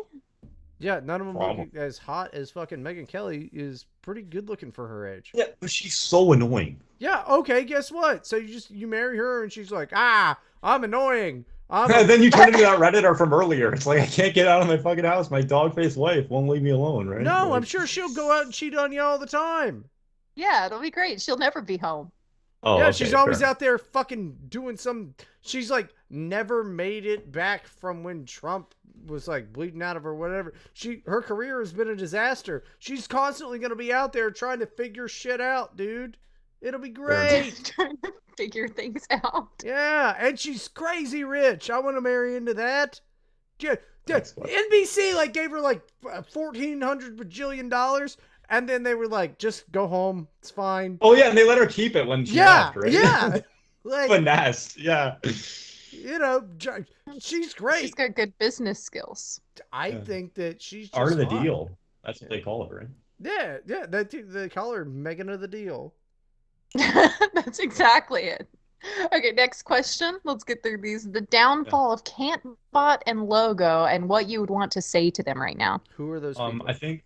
Yeah, none of them Problem. look as hot as fucking Megan Kelly is pretty good looking for her age. Yeah, but she's so annoying. Yeah, okay, guess what? So you marry her and she's like, I'm annoying. And then you turn into that Redditor from earlier. It's like I can't get out of my fucking house. My dog-faced wife won't leave me alone, right? No, Like, I'm sure she'll go out and cheat on you all the time. Yeah, it'll be great. She'll never be home. Oh, Yeah, okay, she's always fair. out there fucking doing some. She's like never made it back from when Trump was like bleeding out of her, whatever. Her career has been a disaster. She's constantly gonna be out there trying to figure shit out, dude. It'll be great. Trying to figure things out. Yeah, and she's crazy rich. I want to marry into that. Yeah, That's what- NBC like gave her like $1,400 bajillion dollars, and then they were like, "Just go home. It's fine." Oh yeah, and they let her keep it when she Yeah, left, right? yeah. Like, Finesse. Yeah. she's great. She's got good business skills. I Yeah. think that she's just Art of the fine. deal. That's what they call it, right? Yeah. They call her Megan of the Deal. That's exactly it. Okay, next question. Let's get through these. The downfall of Cantbot and Logo and what you would want to say to them right now. Who are those people? I think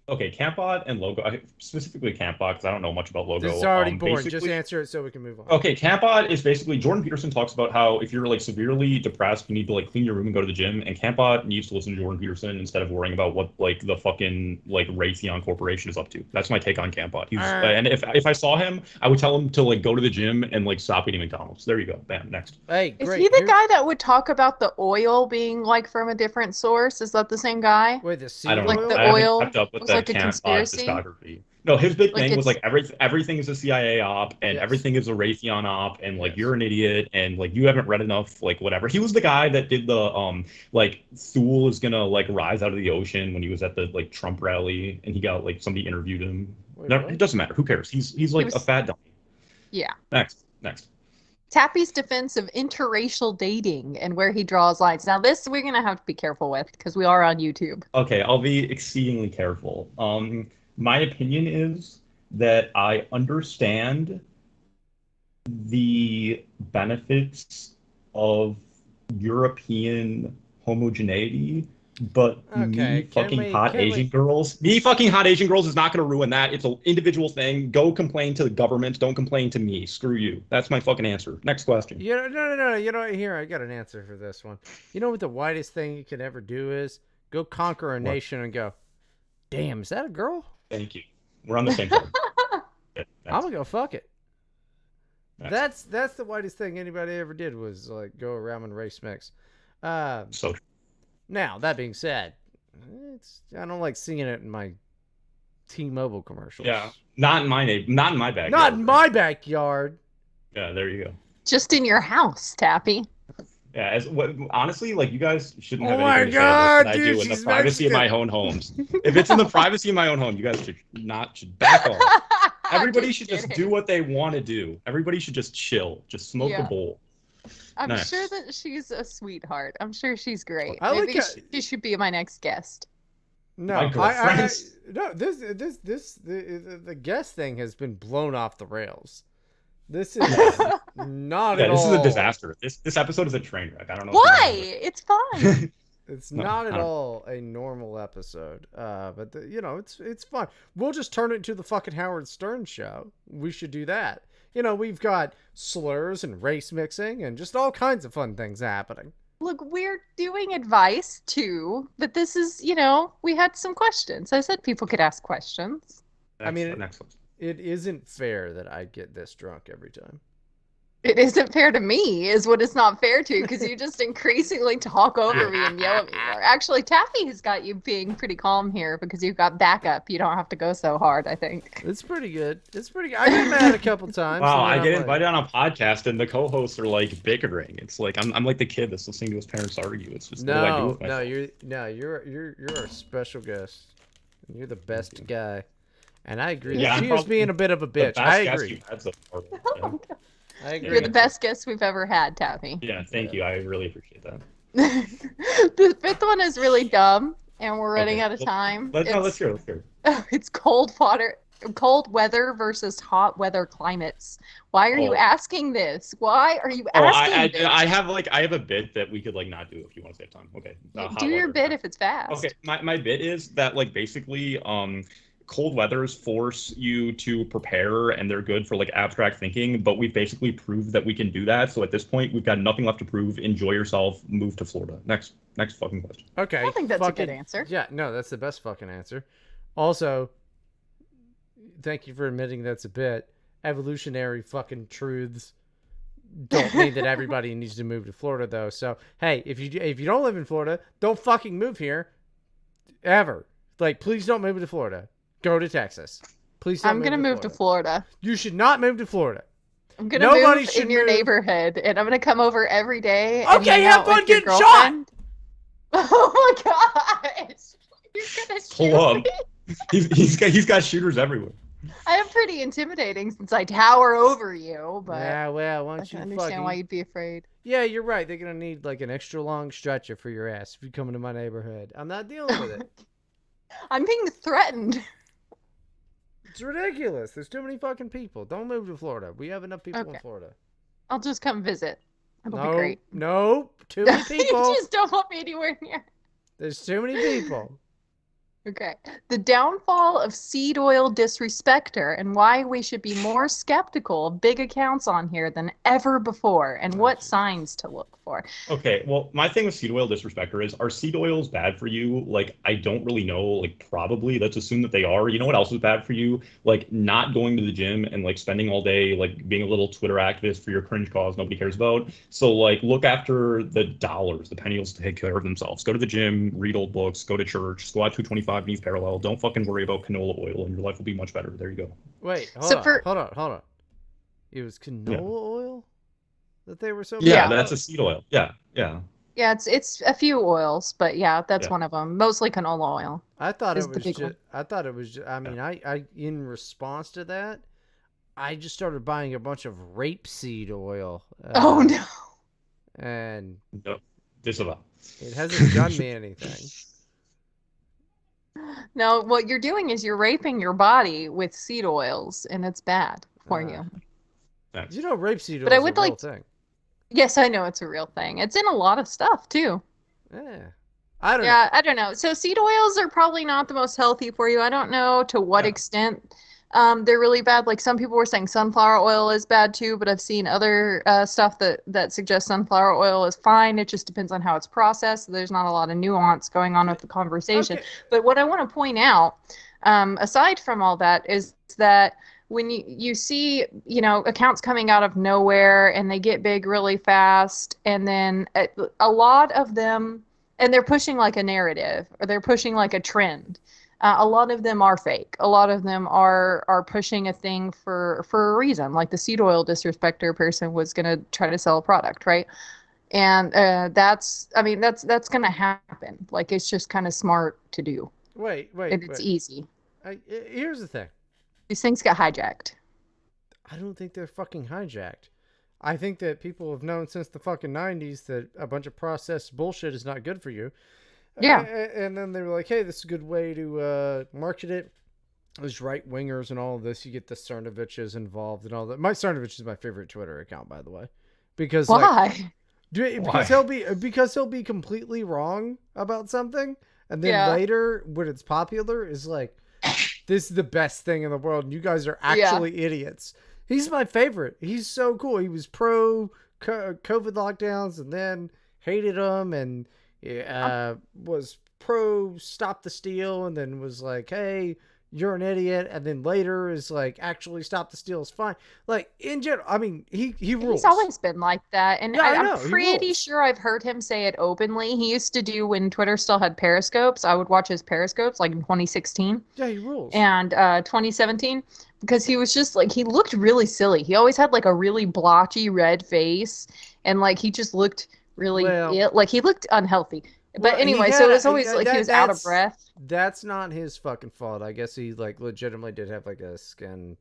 okay, Campbot and Logo. Specifically Campbot because I don't know much about Logo. This is already boring. Just basically- answer it so we can move on. Okay, Campbot is basically Jordan Peterson talks about how if you're like severely depressed, you need to like clean your room and go to the gym. And Campbot needs to listen to Jordan Peterson instead of worrying about what like the fucking like Raytheon Corporation is up to. That's my take on Campbot. He's and if I saw him, I would tell him to like go to the gym and like stop eating McDonald's. There you go. Bam. Next. Hey, Is great. he the guy that would talk about the oil being like from a different source? Is that the same guy? Wait, the seed I don't Like know. the I haven't oil kept up with was the like a Campbot conspiracy? discography. No, his big Like thing was it's- like everything is a CIA op and Yes. everything is a Raytheon op and like Yes. you're an idiot and like you haven't read enough like whatever. He was the guy that did the like Thule is gonna like rise out of the ocean when he was at the like Trump rally and he got like somebody interviewed him. Wait, No, what? it doesn't matter. Who cares? He's like was- a fat dummy. Yeah. Next. Tappy's defense of interracial dating and where he draws lines. Now, this we're going to have to be careful with because we are on YouTube. Okay, I'll be exceedingly careful. My opinion is that I understand the benefits of European homogeneity, but Okay, me can fucking we- hot can Asian we- girls is not going to ruin that. It's an individual thing. Go complain to the government. Don't complain to me. Screw you. That's my fucking answer. Next question. No. You know, here, I got an answer for this one. You know what the whitest thing you could ever do is? Go conquer a nation and go, damn, is that a girl? Thank you. We're on the same side. Yeah, I'm next. gonna go fuck it. Next. That's the whitest thing anybody ever did was like go around and race mix. Uh, So Now that being said, I don't like seeing it in my T-Mobile yeah, commercials. not in my Not backyard. in my backyard. Yeah, there you go. Just in your house, Tappy. Yeah, honestly, like you guys shouldn't Oh have my anything to say on this that god, I dude, do in the she's privacy of Mexican. my own homes. If it's in the privacy of my own home, you guys should back off. Everybody should just do what they want to do. Everybody should just chill, just smoke a Yeah. bowl. I'm sure Nice. that she's a sweetheart. I'm sure she's great. I like Maybe how- she should be my next guest. No, My girlfriends. no. The guest thing has been blown off the rails. This is not Yeah, at this all. is a disaster. This episode is a train wreck. I don't know what's Why? going on with It's fine. it. It's No, not I at don't- all a normal episode. But it's fun. We'll just turn it into the fucking Howard Stern show. We should do that. We've got slurs and race mixing and just all kinds of fun things happening. Look, we're doing advice too, but this is, we had some questions. I said people could ask questions. I mean, next one. It isn't fair that I get this drunk every time. It isn't fair to me, is what it's not fair to, because you just increasingly talk over me and yell at me more. Actually, Taffy has got you being pretty calm here because you've got backup. You don't have to go so hard, I think. It's pretty good. I get mad a couple times. Wow, and then I get I'm invited on a podcast and the co-hosts are like bickering. It's like I'm like the kid that's listening to his parents argue. It's just what do I do with myself? You're a special guest. You're the best guy. And I agree. Yeah, She I'm is probably being a bit of a The bitch. best I guest agree. you've had so far. Yeah. I agree. You're the best guest we've ever had, Taffy. Yeah, thank you. I really appreciate that. The fifth one is really dumb, and we're running Okay, out of time. Let's hear. Let's hear. It's cold weather versus hot weather climates. Why are you Oh. asking this? Why are you Oh, asking this? I have a bit that we could like not do if you want to save time. Okay. Hot Do your weather. bit if it's fast. Okay, my bit is that like basically cold weathers force you to prepare and they're good for like abstract thinking, but we've basically proved that we can do that. So at this point we've got nothing left to prove. Enjoy yourself, move to Florida. Next fucking question. Okay. I think that's a good answer. Yeah, no, that's the best fucking answer. Also, thank you for admitting that's a bit. Evolutionary fucking truths don't mean that everybody needs to move to Florida though. So, hey, if you don't live in Florida, don't fucking move here ever. Like, please don't move to Florida. Go to Texas. Please don't I'm going to move to Florida. You should not move to Florida. I'm going to Nobody move should in your move. neighborhood, and I'm going to come over every day. And Okay, hang have out fun with your getting shot. girlfriend. Oh my gosh. You're going to Pull shoot up. me? He's got shooters everywhere. I am pretty intimidating since I tower over you, but Yeah, well, why I don't can you understand fucking... why you'd be afraid. Yeah, you're right. They're going to need like an extra long stretcher for your ass if you come into my neighborhood. I'm not dealing with it. I'm being threatened. It's ridiculous. There's too many fucking people. Don't move to Florida. We have enough people in Okay. Florida. I'll just come visit. It'll No, be great. nope. Too many people. You just don't want me anywhere near. There's too many people. Okay. The downfall of seed oil disrespecter and why we should be more skeptical of big accounts on here than ever before and what signs to look for. Okay, well, my thing with seed oil disrespecter is, are seed oils bad for you? Like, I don't really know. Like, probably. Let's assume that they are. You know what else is bad for you? Like, not going to the gym and like spending all day like being a little Twitter activist for your cringe cause nobody cares about. So like, look after the dollars. The pennies to take care of themselves. Go to the gym, read old books, go to church, squat 225 knees parallel. Don't fucking worry about canola oil, and your life will be much better. There you go. Wait, So hold on. It was canola oil that they were so Yeah, bad that's a about? seed oil. Yeah. Yeah, it's a few oils, but yeah, that's Yeah. one of them. Mostly canola oil. I thought is it the was big just. one. I thought it was. I mean, I in response to that, I just started buying a bunch of rapeseed oil. Oh no. And No, disavow. it hasn't done me anything. No, what you're doing is you're raping your body with seed oils, and it's bad for you. Thanks. You know, rapeseed oil But I is would a real like- thing. Yes, I know it's a real thing. It's in a lot of stuff too. Yeah, I don't know. Yeah, I don't know. So seed oils are probably not the most healthy for you. I don't know to what Yeah. extent they're really bad. Like some people were saying sunflower oil is bad too, but I've seen other stuff that suggests sunflower oil is fine. It just depends on how it's processed. So there's not a lot of nuance going on with the conversation. Okay. But what I want to point out aside from all that, is that when you see, accounts coming out of nowhere and they get big really fast, and then a lot of them, and they're pushing like a narrative or they're pushing like a trend. A lot of them are fake. A lot of them are pushing a thing for a reason. Like the seed oil disrespecter person was going to try to sell a product, right? And I mean, that's going to happen. Like it's just kind of smart to do. Wait, And wait, it's wait. easy. Here's the thing. These things get hijacked. I don't think they're fucking hijacked. I think that people have known since the fucking 90s that a bunch of processed bullshit is not good for you. Yeah. And then they were like, hey, this is a good way to market it. There's right wingers and all of this. You get the Cernoviches involved and all that. Mike Cernovich is my favorite Twitter account, by the way, because Why? because he'll be completely wrong about something, and then Yeah. later when it's popular is like, this is the best thing in the world, and you guys are Yeah. actually idiots. He's my favorite. He's so cool. He was pro COVID lockdowns and then hated them, and was pro stop the steal, and then was like, hey, you're an idiot, and then later is like, actually stop the steal is fine. Like in general, I mean, he rules. He's always been like that. And Yeah, I know, I'm he pretty rules. sure I've heard him say it openly. He used to do when Twitter still had periscopes. I would watch his periscopes like in 2016 Yeah, he rules. and 2017 because he was just like, he looked really silly. He always had like a really blotchy red face and like he just looked really like he looked unhealthy. Well, But anyway, so it was always like he was out of breath. That's not his fucking fault. I guess he like legitimately did have like a skin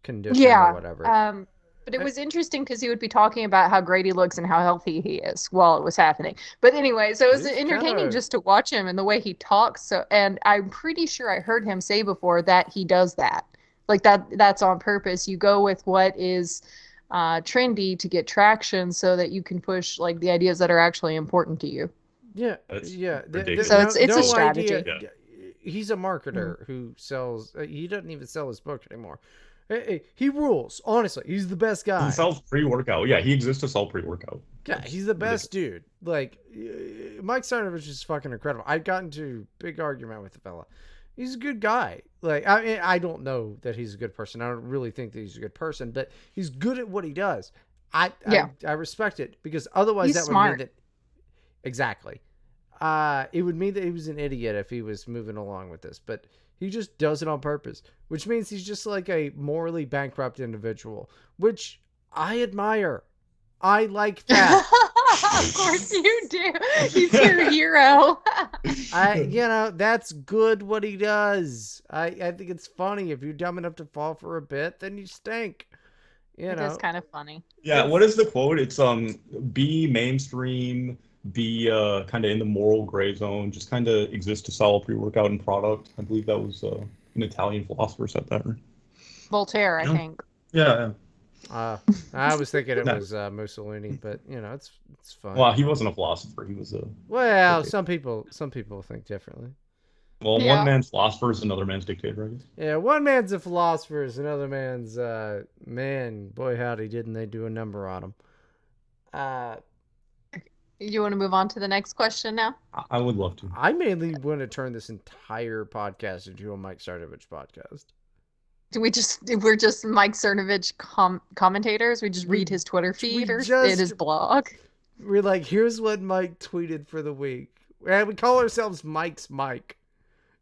condition Yeah. or whatever. But it was interesting because he would be talking about how great he looks and how healthy he is while it was happening. But anyway, so it was He's entertaining kinda- just to watch him and the way he talks. So, and I'm pretty sure I heard him say before that he does that. Like that's on purpose. You go with what is trendy to get traction so that you can push like the ideas that are actually important to you. Yeah, That's yeah. ridiculous. So it's a strategy. Idea. He's a marketer who sells. He doesn't even sell his book anymore. He rules. Honestly, he's the best guy. He sells pre-workout. Yeah, he exists to sell pre-workout. Yeah, he's the best dude. Like Mike Cernovich is fucking incredible. I got into a big argument with the fella. He's a good guy. Like I don't know that he's a good person. I don't really think that he's a good person, but he's good at what he does. I respect it because otherwise He's that smart. would mean that exactly. It would mean that he was an idiot if he was moving along with this, but he just does it on purpose, which means he's just like a morally bankrupt individual, which I admire. I like that. Of course you do. He's your hero. That's good what he does. I think it's funny. If you're dumb enough to fall for a bit, then you stink. It is kind of funny. Yeah, what is the quote? It's be mainstream, be kind of in the moral gray zone, just kind of exist to sell a pre-workout and product. I believe that was an Italian philosopher said that. Voltaire, I think. Yeah. I was thinking it was Mussolini, but it's fine. Well, he wasn't a philosopher. He was a. Well, some people think differently. Well, one man's philosopher is another man's dictator, I guess. Yeah, one man's a philosopher is another man's man. Boy, howdy, didn't they do a number on him? You want to move on to the next question now? I would love to. I mainly want to turn this entire podcast into a Mike Cernovich podcast. We're just Mike Cernovich commentators. We just read his Twitter feed or in his blog. We're like, here's what Mike tweeted for the week. And we call ourselves Mike's Mike.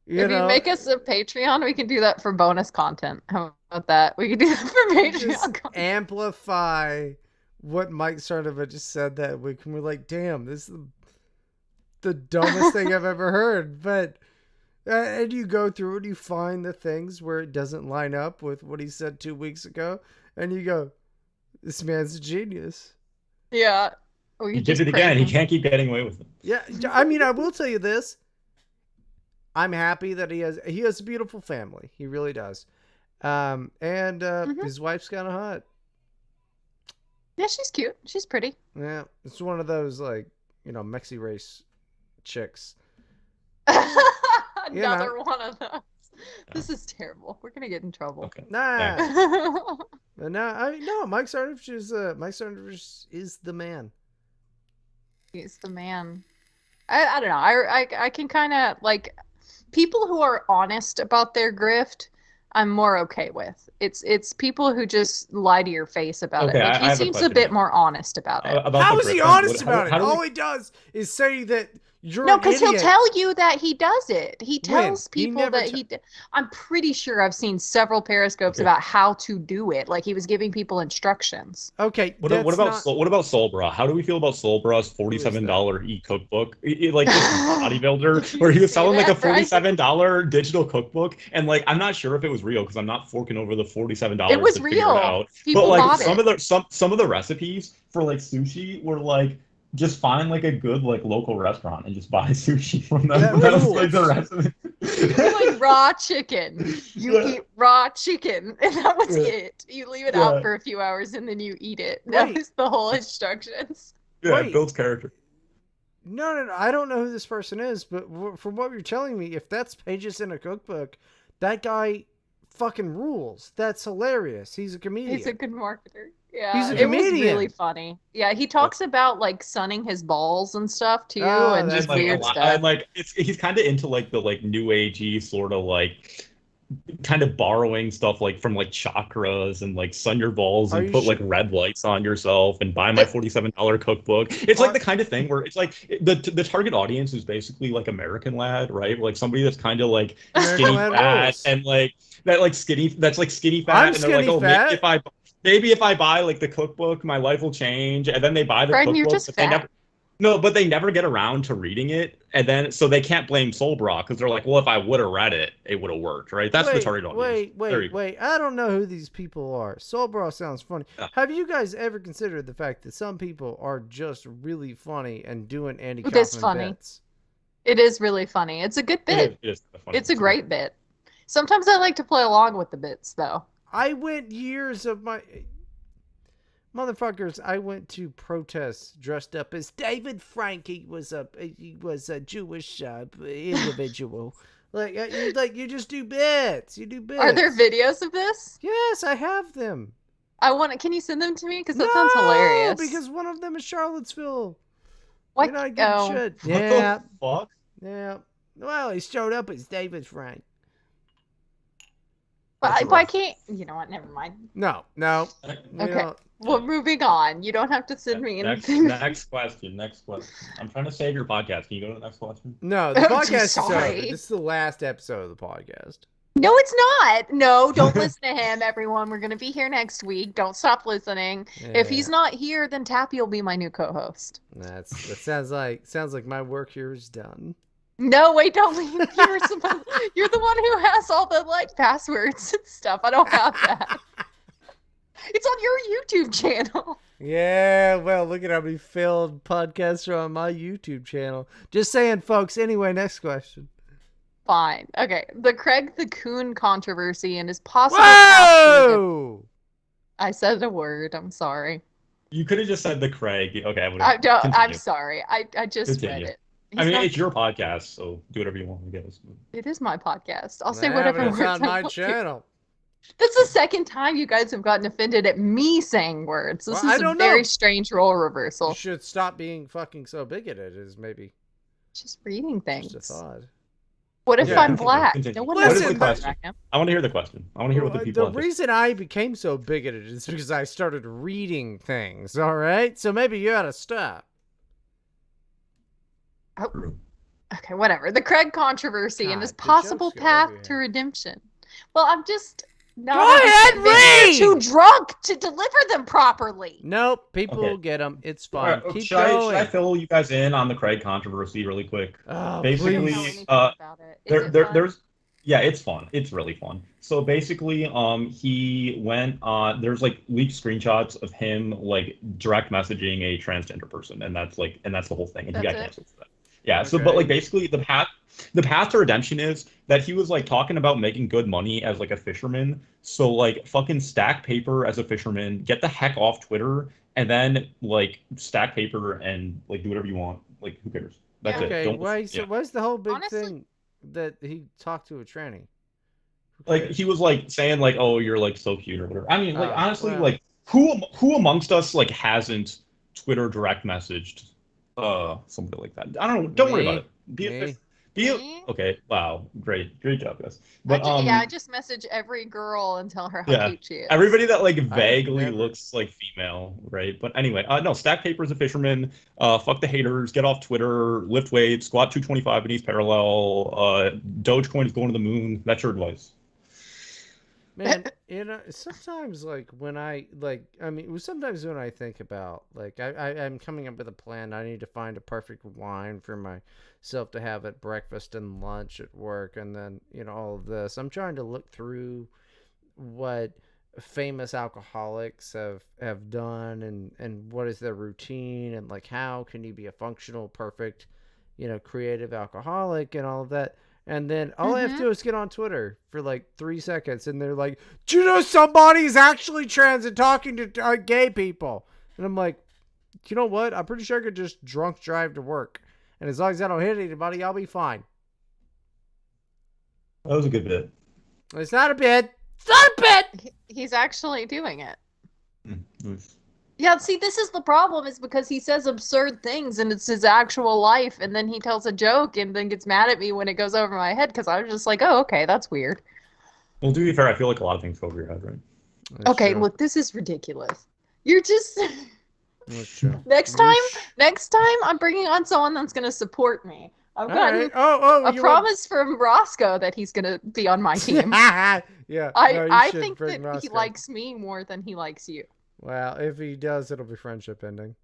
If you make us a Patreon, we can do that for bonus content. How about that? We can do that for Patreon just content. Amplify what Mike Cernovich just said that week. And we're like, damn, this is the dumbest thing I've ever heard. But and you go through and you find the things where it doesn't line up with what he said 2 weeks ago. And you go, this man's a genius. Yeah. He did it again. He can't keep getting away with it. Yeah. I mean, I will tell you this. I'm happy that he has a beautiful family. He really does. His wife's kind of hot. Yeah, she's cute. She's pretty. Yeah. It's one of those like, Mexi race chicks. Another one of those. This is terrible. We're gonna get in trouble. Okay. Nah. No, Mike Cernovich is the man. He's the man. I don't know. I can kind of like. people who are honest about their grift, I'm more okay with. It's people who just lie to your face about it. Okay, Like I he have a seems a question bit now. more honest about it. About the How is he grift. honest about it? How do we? All he does is say that you're No, an because he'll idiot. tell you that he does it. He When? tells He people never that I'm pretty sure I've seen several periscopes Okay. about how to do it. Like he was giving people instructions. Okay, What that's about not. What about Solbra? How do we feel about Solbra's Who is that? $47 e-cookbook? Like this bodybuilder Did where he you was see selling like a that, Bryden? $47 digital cookbook, and like I'm not sure if it was real because I'm not forking over the It $47 was to figure it real. out. But People like bought it. some of the recipes for like sushi were like just find like a good like local restaurant and just buy sushi from them. That That's like the rules. recipe. Like raw chicken. You Yeah. eat raw chicken, and that was Yeah. it. You leave it Yeah. out for a few hours, and then you eat it. That Wait. was the whole instructions. Yeah, it Wait. builds character. No. I don't know who this person is, but from what you're telling me, if that's pages in a cookbook, that guy fucking rules. That's hilarious. He's a comedian. He's a good marketer. Yeah, He's a it was comedian. really funny. Yeah, he talks about like sunning his balls and stuff too, Oh, and that's just Like a weird lot, stuff. and like he's kind of into like the like new agey sort of like kind of borrowing stuff like from like chakras and like sun your balls Are and you put like sure? red lights on yourself and buy my $47 cookbook. It's like Are- the kind of thing where it's like the target audience is basically like American Lad, right? Like somebody that's kind of like American skinny Lad fat rules. and like that like skinny that's like skinny fat I'm and they're like, skinny oh, fat. maybe if I buy like the cookbook, my life will change. And then they buy the Bryden, you're cookbook, just but they fat. never no, but they never get around to reading it, and then so they can't blame Solbra because they're like, well, if I would have read it, it would have worked, right? That's the target audience. There you go. Wait. I don't know who these people are. Soulbra sounds funny. Yeah. Have you guys ever considered the fact that some people are just really funny and doing Andy It is Kaufman funny. bits? It is really funny. It's a good bit. It is kinda funny. It's a great bit. Sometimes I like to play along with the bits, though. I went years of my motherfuckers. I went to protests dressed up as David Frank. He was a Jewish individual. You just do bits. You do bits. Are there videos of this? Yes, I have them. I want to. Can you send them to me? Because that sounds hilarious. Because one of them is Charlottesville. What? You're not getting Oh, shit. What Yeah, the fuck? yeah. Well, he showed up as David Frank. but That's I rough. can't. You know what? Never mind. No. We Okay. don't- Well, moving on. You don't have to send me Next, anything. next question. Next question. I'm trying to save your podcast. Can you go to the next question? No, the Oh, podcast is over. sorry. This is the last episode of the podcast. No, it's not. No, don't listen to him, everyone. We're going to be here next week. Don't stop listening. If he's not here, then Tappy will be my new co-host. that sounds like my work here is done. No, wait, don't leave. You're the one who has all the like passwords and stuff. I don't have that. It's on your YouTube channel. Yeah, well, look at how many failed podcasts are on my YouTube channel. Just saying, folks. Anyway, next question. Fine. Okay. The Craig the Coon controversy and his possible path to Whoa! I said a word. I'm sorry. You could have just said the Craig. Okay, I would I have. don't, I'm Continue. sorry. I just read Continue. it. I He's mean, not- it's your podcast, so do whatever you want, I guess. it is my podcast. I'll say Yeah, whatever but it's words on I my want to. channel. That's the second time you guys have gotten offended at me saying words. This Well, I is a don't very know. strange role You reversal. should stop being fucking so bigoted. Is maybe Just reading things. just a thought. What if Yeah, I'm continue, black? continue. No one What is knows the I'm question? black now. I want to hear the question. I want to hear what the people The have to say. reason I became so bigoted is because I started reading things. All right, so maybe you ought to stop. Okay, whatever. The Craig controversy and his God, the possible jokes go path over to here. redemption. Well, I'm just not. Go ahead, read! You're too drunk to deliver them properly. Nope, people Okay. will get them. It's All fine. right, Keep should I going. fill you guys in on the Craig controversy really quick? Oh, Basically, I don't know please. anything about it. Is it fun? there's yeah, it's fun. It's really fun. So basically, he went on. There's like leaked screenshots of him like direct messaging a transgender person, and that's the whole thing, and he got That's it? canceled for that. Yeah. So, Okay. but like basically, the path to redemption is that he was like talking about making good money as like a fisherman. So like fucking stack paper as a fisherman, get the heck off Twitter, and then like stack paper and like do whatever you want. Like who cares? That's it. Okay, Don't why's the whole big Honestly- thing that he talked to a tranny? Who like cares? he was like saying like, oh, you're like so cute or whatever. I mean, like Oh, honestly, well. like who amongst us like hasn't Twitter direct messaged somebody like that? I don't know. Don't worry Me. about it. Be Me? Okay, wow, great job, guys. But I just message every girl and tell her how yeah, cute she is. everybody that like I've vaguely never. looks like female, right? But anyway, no, stack paper as a fisherman. Fuck the haters. Get off Twitter. Lift weights. Squat 225 beneath parallel. Dogecoin is going to the moon. That's your advice. Man, sometimes like when sometimes when I think about like I'm coming up with a plan. I need to find a perfect wine for myself to have at breakfast and lunch at work, and then all of this. I'm trying to look through what famous alcoholics have done, and what is their routine, and like how can you be a functional, perfect, creative alcoholic and all of that. And then all I have to do is get on Twitter for like 3 seconds, and they're like, "Do you know somebody's actually trans and talking to gay people?" And I'm like, "You know what? I'm pretty sure I could just drunk drive to work, and as long as I don't hit anybody, I'll be fine." That was a good bit. It's not a bit. It's not a bit. He's actually doing it. Nice. Yeah, see, this is the problem is because he says absurd things and it's his actual life, and then he tells a joke and then gets mad at me when it goes over my head because I was just like, oh, okay, that's weird. Well, to be fair, I feel like a lot of things go over your head, right? That's Okay, true. look, this is ridiculous. You're just That's true. next time I'm bringing on someone that's gonna support me. I've All gotten right. Oh, a you promise from Roscoe that he's gonna be on my team. yeah. No, you I should think bring that he Roscoe. likes me more than he likes you. Well, if he does, it'll be friendship ending.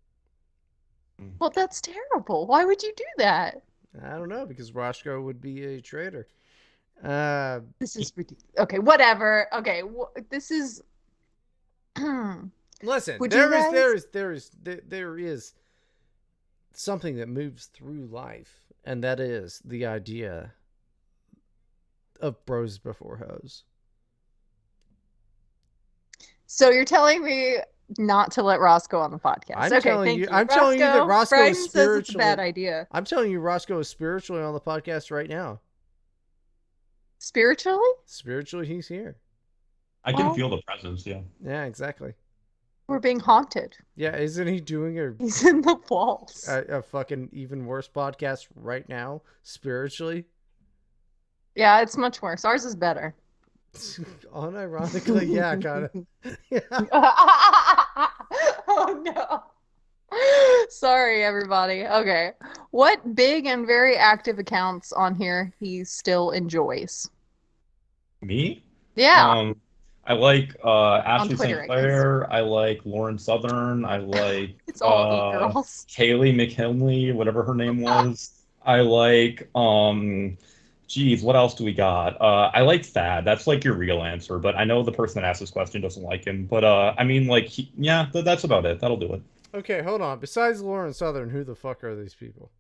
Well, that's terrible. Why would you do that? I don't know, because Roscoe would be a traitor. This is ridiculous. Okay, whatever. Okay, this is. Listen, Would you guys? there is something that moves through life, and that is the idea of bros before hoes. So you're telling me not to let Roscoe on the podcast? I'm Okay, telling thank you, you, I'm telling you that Roscoe is Bryden says it's a spiritually. bad idea. I'm telling you, Roscoe is spiritually on the podcast right now. Spiritually? Spiritually, he's here. I can Well, feel the presence. Yeah. Yeah, exactly. we're being haunted. Yeah, isn't he doing He's in the walls. a fucking even worse podcast right now spiritually? Yeah, it's much worse. Ours is better. Unironically, yeah, kind of. Yeah. Oh no. Sorry, everybody. Okay. What big and very active accounts on here he still enjoys? Me? Yeah, I like on Ashley Twitter, St. I guess. Clair. I like Lauren Southern. I like It's all e-girls. Kaylee McKinley, whatever her name was. I like geez, what else do we got? I like Thad. That's like your real answer, but I know the person that asked this question doesn't like him. But I mean, like, yeah, that's about it. That'll do it. Okay, hold on. Besides Lauren Southern, who the fuck are these people?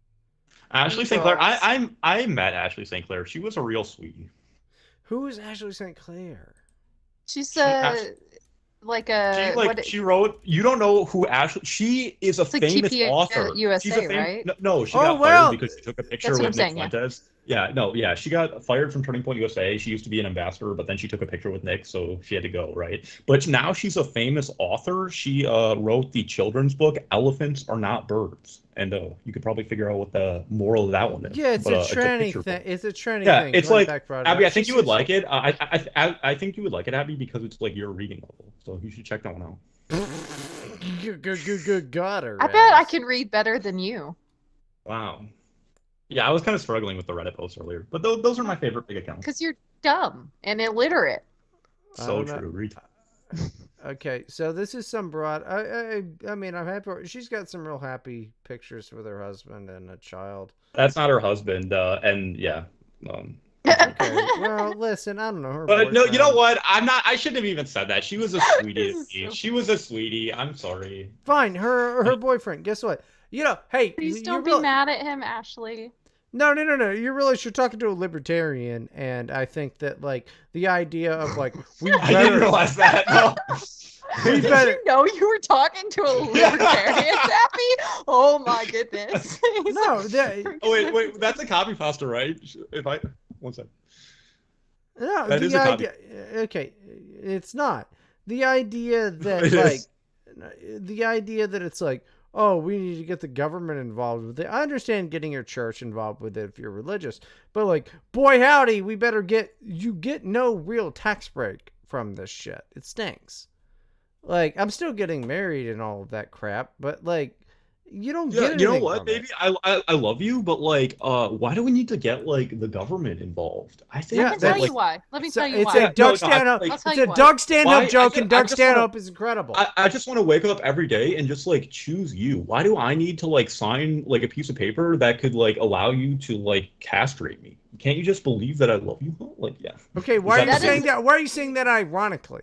Ashley St. Clair. E-girls. I met Ashley St. Clair. She was a real sweetie. Who is Ashley St. Clair? She's She Ash- like She a like what? she wrote. You don't know who Ashley. She is a It's like famous TP author. She's a USA, right? No, she Oh got well. fired because she took a picture That's what I'm with Nick saying, yeah. Fuentes. Yeah, no, yeah, she got fired from Turning Point USA. She used to be an ambassador, but then she took a picture with Nick, so she had to go, right? But now she's a famous author. She wrote the children's book "Elephants Are Not Birds," and you could probably figure out what the moral of that one is. Yeah, it's But, a it's a tranny picture thing. book. It's a tranny Yeah, thing. it's Glenn like Beck brought it Abby. up. I think you would like it. I think you would like it, Abby, because it's like your reading level. So you should check that one out. Good God, her I bet I ass. can read better than you. Wow. Yeah, I was kind of struggling with the Reddit posts earlier, but those are my favorite big accounts. Because you're dumb and illiterate. I So don't know. true. Read. Okay, so this is some broad. I mean, I'm happy. She's got some real happy pictures with her husband and a child. That's not her husband, and yeah. Okay, well, listen, I don't know her. But no, you know boyfriend. what? I'm not. I shouldn't have even said that. She was a sweetie. This is to me. so She was a sweetie. I'm sorry. Fine, her boyfriend. Guess what? Hey, Please you're don't be mad at him, Ashley. No. You realize you're talking to a libertarian, and I think that like the idea of like we I didn't better. realize that. No. We Did better. you know you were talking to a libertarian, Tappy? Oh my goodness. No, that, Oh wait. That's a copy pasta, right? If I one second. no. That is The a copy. idea. Okay, it's not the idea that It like is. the idea that it's like, oh, we need to get the government involved with it. I understand getting your church involved with it if you're religious, but like, boy howdy, you get no real tax break from this shit. It stinks. Like, I'm still getting married and all of that crap, but like, you don't get anything you know what? from Maybe it. I love you, but like, why do we need to get like the government involved? I Yeah, Let think me that tell like you why. Let me tell you It's why. a yeah, Doug no, I, Stanhope. like I'll tell It's a you why. Doug Stanhope why joke, and I Doug just want Stanhope is incredible. I just want to wake up every day and just like choose you. Why do I need to like sign like a piece of paper that could like allow you to like castrate me? Can't you just believe that I love you? Like, yeah. Okay, Is why are that you the That saying is thing? that? Why are you saying that ironically?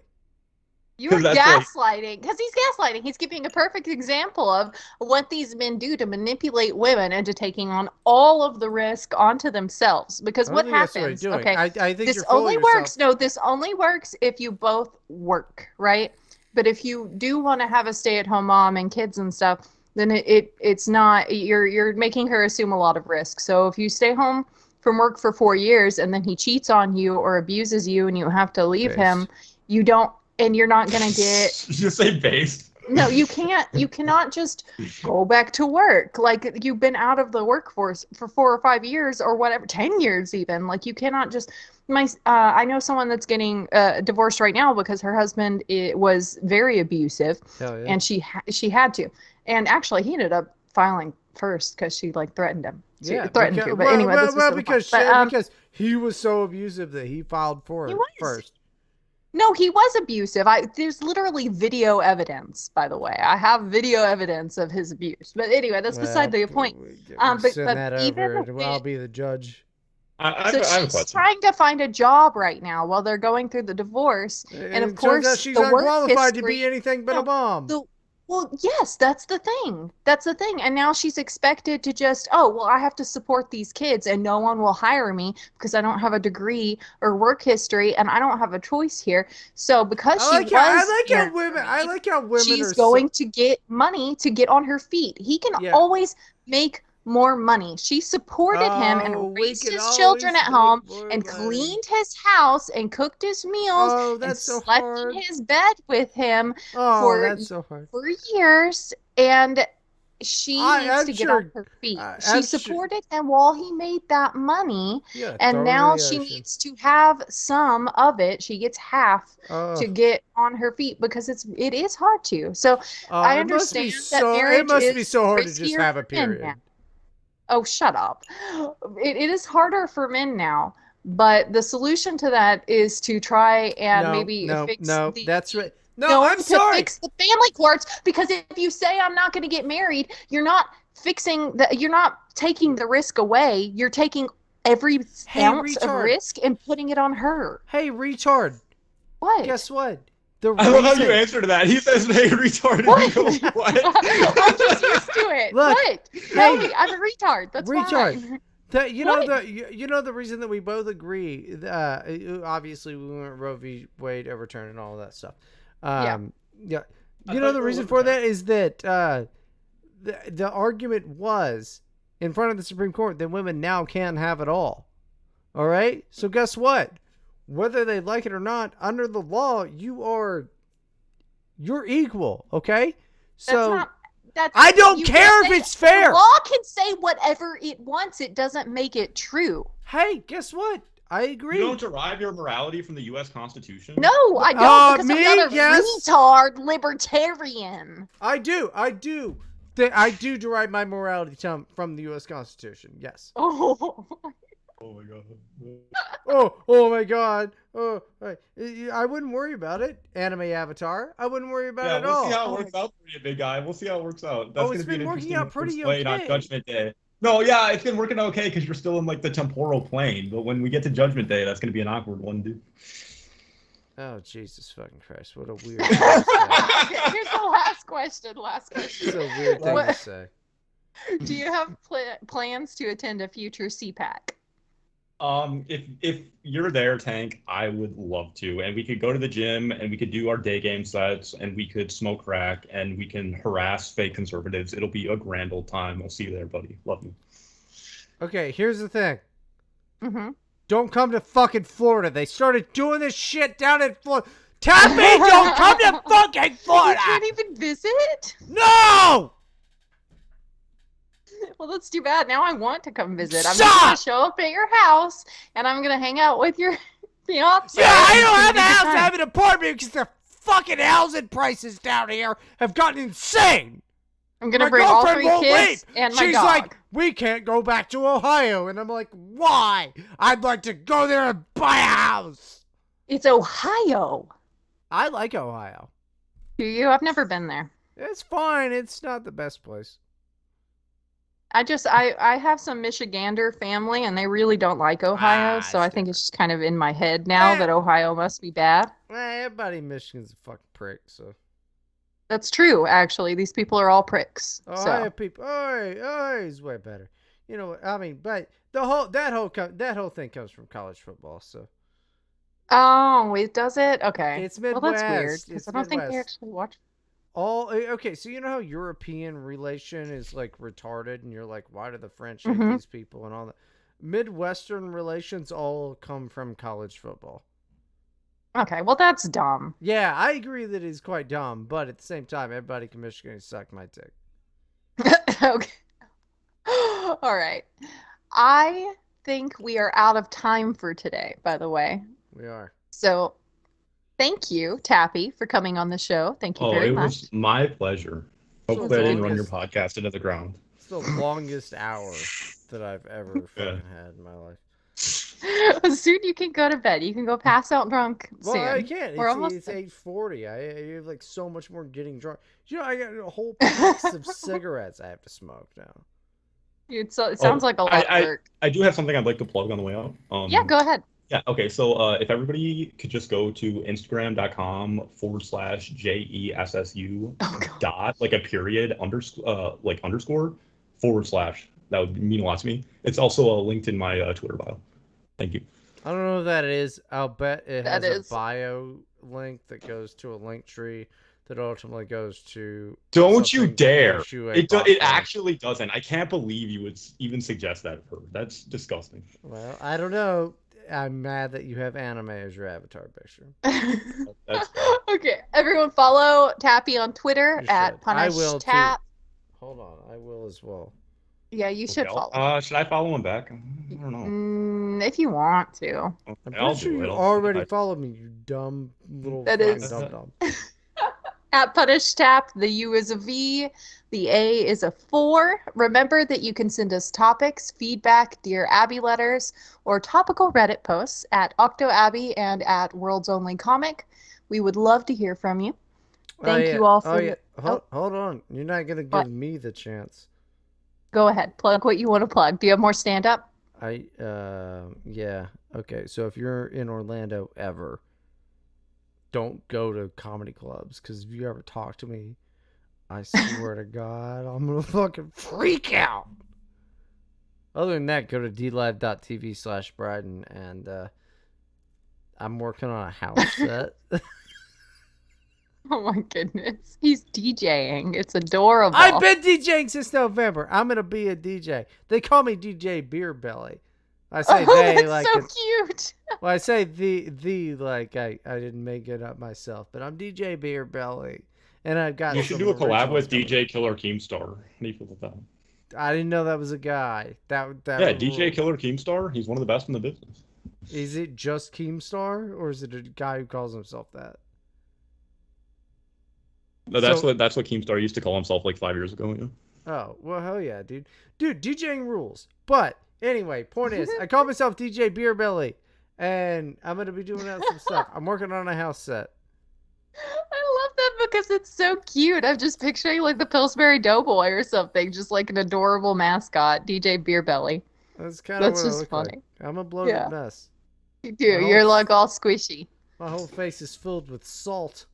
You're Because that's like gaslighting because he's gaslighting. He's giving a perfect example of what these men do to manipulate women into taking on all of the risk onto themselves. Because I don't what think that's what you're happens, doing. okay, I think this you're fooling only yourself. works. No, this only works if you both work, right? But if you do want to have a stay-at-home mom and kids and stuff, then it's not you're making her assume a lot of risk. So if you stay home from work for 4 years and then he cheats on you or abuses you and you have to leave him, Based. you don't and you're not going to get just say base. no, you cannot just go back to work. Like you've been out of the workforce for 4 or 5 years or whatever, 10 years even. Like you cannot just I know someone that's getting divorced right now because her husband was very abusive Hell yeah. and she had to. And actually he ended up filing first because she like threatened him. She Yeah, threatened because to. But anyway, this was the point. But because he was so abusive that he filed for he it was. first. No, he was abusive. There's literally video evidence, by the way. I have video evidence of his abuse. But anyway, that's beside Well, the point. we send But that even over, and I'll with be the judge. so I have a she's question. trying to find a job right now while they're going through the divorce, and And of it turns out course she's the work unqualified to be history. anything but a No, mom. the well, yes, that's the thing. That's the thing. And now she's expected to just, oh, well, I have to support these kids and no one will hire me because I don't have a degree or work history and I don't have a choice here. So because she was I married, like how women she's are so going to get money to get on her feet. He can yeah. always make more money. She supported him Oh, and we raised can his children always at make home more and money. cleaned his house and cooked his meals Oh, and that's so slept in hard. his bed with him Oh, for that's so hard. for years, and she needs I'm to get on sure. her feet. She I'm sure. supported him while he made that money, Yeah, and throw him in now the she ocean. needs to have some of it. She gets half Oh, to get on her feet because it is hard to. So I it must be understand that so. It marriage must be is so hard to just riskier have a for men now. period. Oh, shut up. It is harder for men now, but the solution to that is to try and No, maybe no, fix no. the That's right. No, no, I'm to sorry. fix the family courts because if you say I'm not going to get married, you're not taking the risk away. You're taking every Hey, ounce of retard. risk and putting it on her. Hey, retard. What? Guess what? The I love how you reason. answer to that. He says, "Hey, retarded." You What? go, what? I'm just used to it. Look, What? Tell hey, me, I'm a retard. That's retard. fine. Know What? the reason that we both agree. Obviously, we want Roe v. Wade overturned and all of that stuff. Yeah. Yeah. I You thought know you the were reason looking for at that is that the argument was in front of the Supreme Court that women now can have it all. All right. So guess what? Whether they like it or not, under the law, you're equal. Okay. That's So not. That's I don't you care can if say it's fair. the law can say whatever it wants. It doesn't make it true. Hey, guess what? I agree. You don't derive your morality from the U.S. Constitution? No, I don't because me? I'm not a Yes. retard libertarian. I do. I do derive my morality from the U.S. Constitution. Yes. Oh, Oh my god. Oh my God. Oh, I wouldn't worry about it. Anime Avatar. I wouldn't worry about Yeah, it at we'll all. see how it works out for you, big guy. We'll see how it works out. That's Oh, going it's to be an been working interesting out pretty display on okay. Judgment Day. No, yeah, it's been working okay because you're still in like the temporal plane. But when we get to Judgment Day, that's going to be an awkward one, dude. Oh, Jesus fucking Christ! What a weird. Okay, here's the last question. It's a weird thing to say. Do you have plans to attend a future CPAC? If you're there, Tank, I would love to, and we could go to the gym, and we could do our day game sets, and we could smoke crack, and we can harass fake conservatives. It'll be a grand old time. I'll see you there, buddy. Love you. Okay, here's the thing. Mm-hmm. Don't come to fucking Florida. They started doing this shit down in Florida. Tappy, don't come to fucking You Florida. can't even visit? No. Well, that's too bad. Now I want to come visit. I'm just gonna show up at your house and I'm gonna hang out with your fiance. Yeah, I and don't it's have gonna a be a good house. I time. have an apartment because the fucking housing prices down here have gotten insane. I'm gonna My bring all girlfriend 3 won't leave. kids and my She's dog. like, we can't go back to Ohio. And I'm like, why? I'd like to go there and buy a house. It's Ohio. I like Ohio. Do you? I've never been there. It's fine. It's not the best place. I have some Michigander family and they really don't like Ohio, so I think it's just kind of in my head now that Ohio must be bad. Everybody in Michigan's a fucking prick, so. That's true, actually. These people are all pricks. Ohio So people, is way better. You know what I mean? But that whole thing comes from college football, so. oh, it does it? Okay. It's Well, that's weird Midwest. because It's I don't think they Midwest. actually watch. Okay, so you know how European relation is like retarded, and you're like, why do the French hate Hmm. these people and all that? Midwestern relations all come from college football. Okay, well, that's dumb. Yeah, I agree that it's quite dumb, but at the same time, everybody can Michigan suck my dick. Okay. All right. I think we are out of time for today, by the way. We are. So thank you, Tappy, for coming on the show. Thank you Oh, very it much. was my pleasure. Hopefully, I didn't run your podcast into the ground. It's the longest hour that I've ever fucking had in my life. Soon you can go to bed. You can go pass out drunk soon. Well, I can't. We're almost It's 8:40. I have like so much more getting drunk. You know, I got a whole box of cigarettes I have to smoke now. it sounds like a lot of work. I do have something I'd like to plug on the way out. Yeah, go ahead. Yeah, okay. So if everybody could just go to Instagram.com/JESSU Oh, God. dot, like a period, underscore, / that would mean a lot to me. It's also linked in my Twitter bio. Thank you. I don't know what that is. I'll bet it That has is. a bio link that goes to a link tree that ultimately goes to. Don't you something that dare! gives you a It bot link. actually doesn't. I can't believe you would even suggest that of her. That's disgusting. Well, I don't know. I'm mad that you have anime as your avatar picture. That's Okay, everyone follow Tappy on Twitter You at should. I will, too. PunishTap. Hold on, I will as well. Yeah, you should okay, follow. should I follow him back? I don't know. If you want to. I'm Okay, pretty sure you already followed me, you dumb little That fucking is- dum-dum. At PunishTap, the U is a V, the A is a 4. Remember that you can send us topics, feedback, Dear Abby letters, or topical Reddit posts at OctoAbby and at World's Only Comic. We would love to hear from you. Thank you all for. Oh, yeah. Hold on. You're not going to give What? me the chance. Go ahead, plug what you want to plug. Do you have more stand up? Yeah. Okay, so if you're in Orlando ever, don't go to comedy clubs, because if you ever talk to me, I swear to God, I'm going to fucking freak out. Other than that, go to dlive.tv/Bryden, and I'm working on a house set. Oh my goodness. He's DJing. It's adorable. I've been DJing since November. I'm going to be a DJ. They call me DJ Beer Belly. I say Oh, they that's like so it's, cute. well, I say the like I didn't make it up myself, but I'm DJ Beer Belly, and I've got. You should some do a collab originals with coming. DJ Killer Keemstar. How do you feel about that? I didn't know that was a guy. That Yeah, DJ Killer Keemstar. He's one of the best in the business. Is it just Keemstar, or is it a guy who calls himself that? No, that's what Keemstar used to call himself like 5 years ago. Yeah. Oh, well, hell yeah, dude. Dude, DJing rules. But anyway, point is, I call myself DJ Beer Belly, and I'm going to be doing some stuff. I'm working on a house set. I love that because it's so cute. I'm just picturing like the Pillsbury Doughboy or something, just like an adorable mascot, DJ Beer Belly. That's kind of That's what I just look funny. like. I'm a bloated Yeah. mess. You do. Oh. You're like all squishy. My whole face is filled with salt.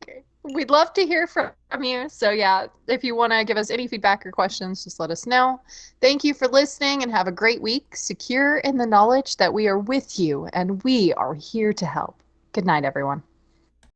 Okay. We'd love to hear from you. So yeah, if you want to give us any feedback or questions, just let us know. Thank you for listening and have a great week. Secure in the knowledge that we are with you and we are here to help. Good night, everyone.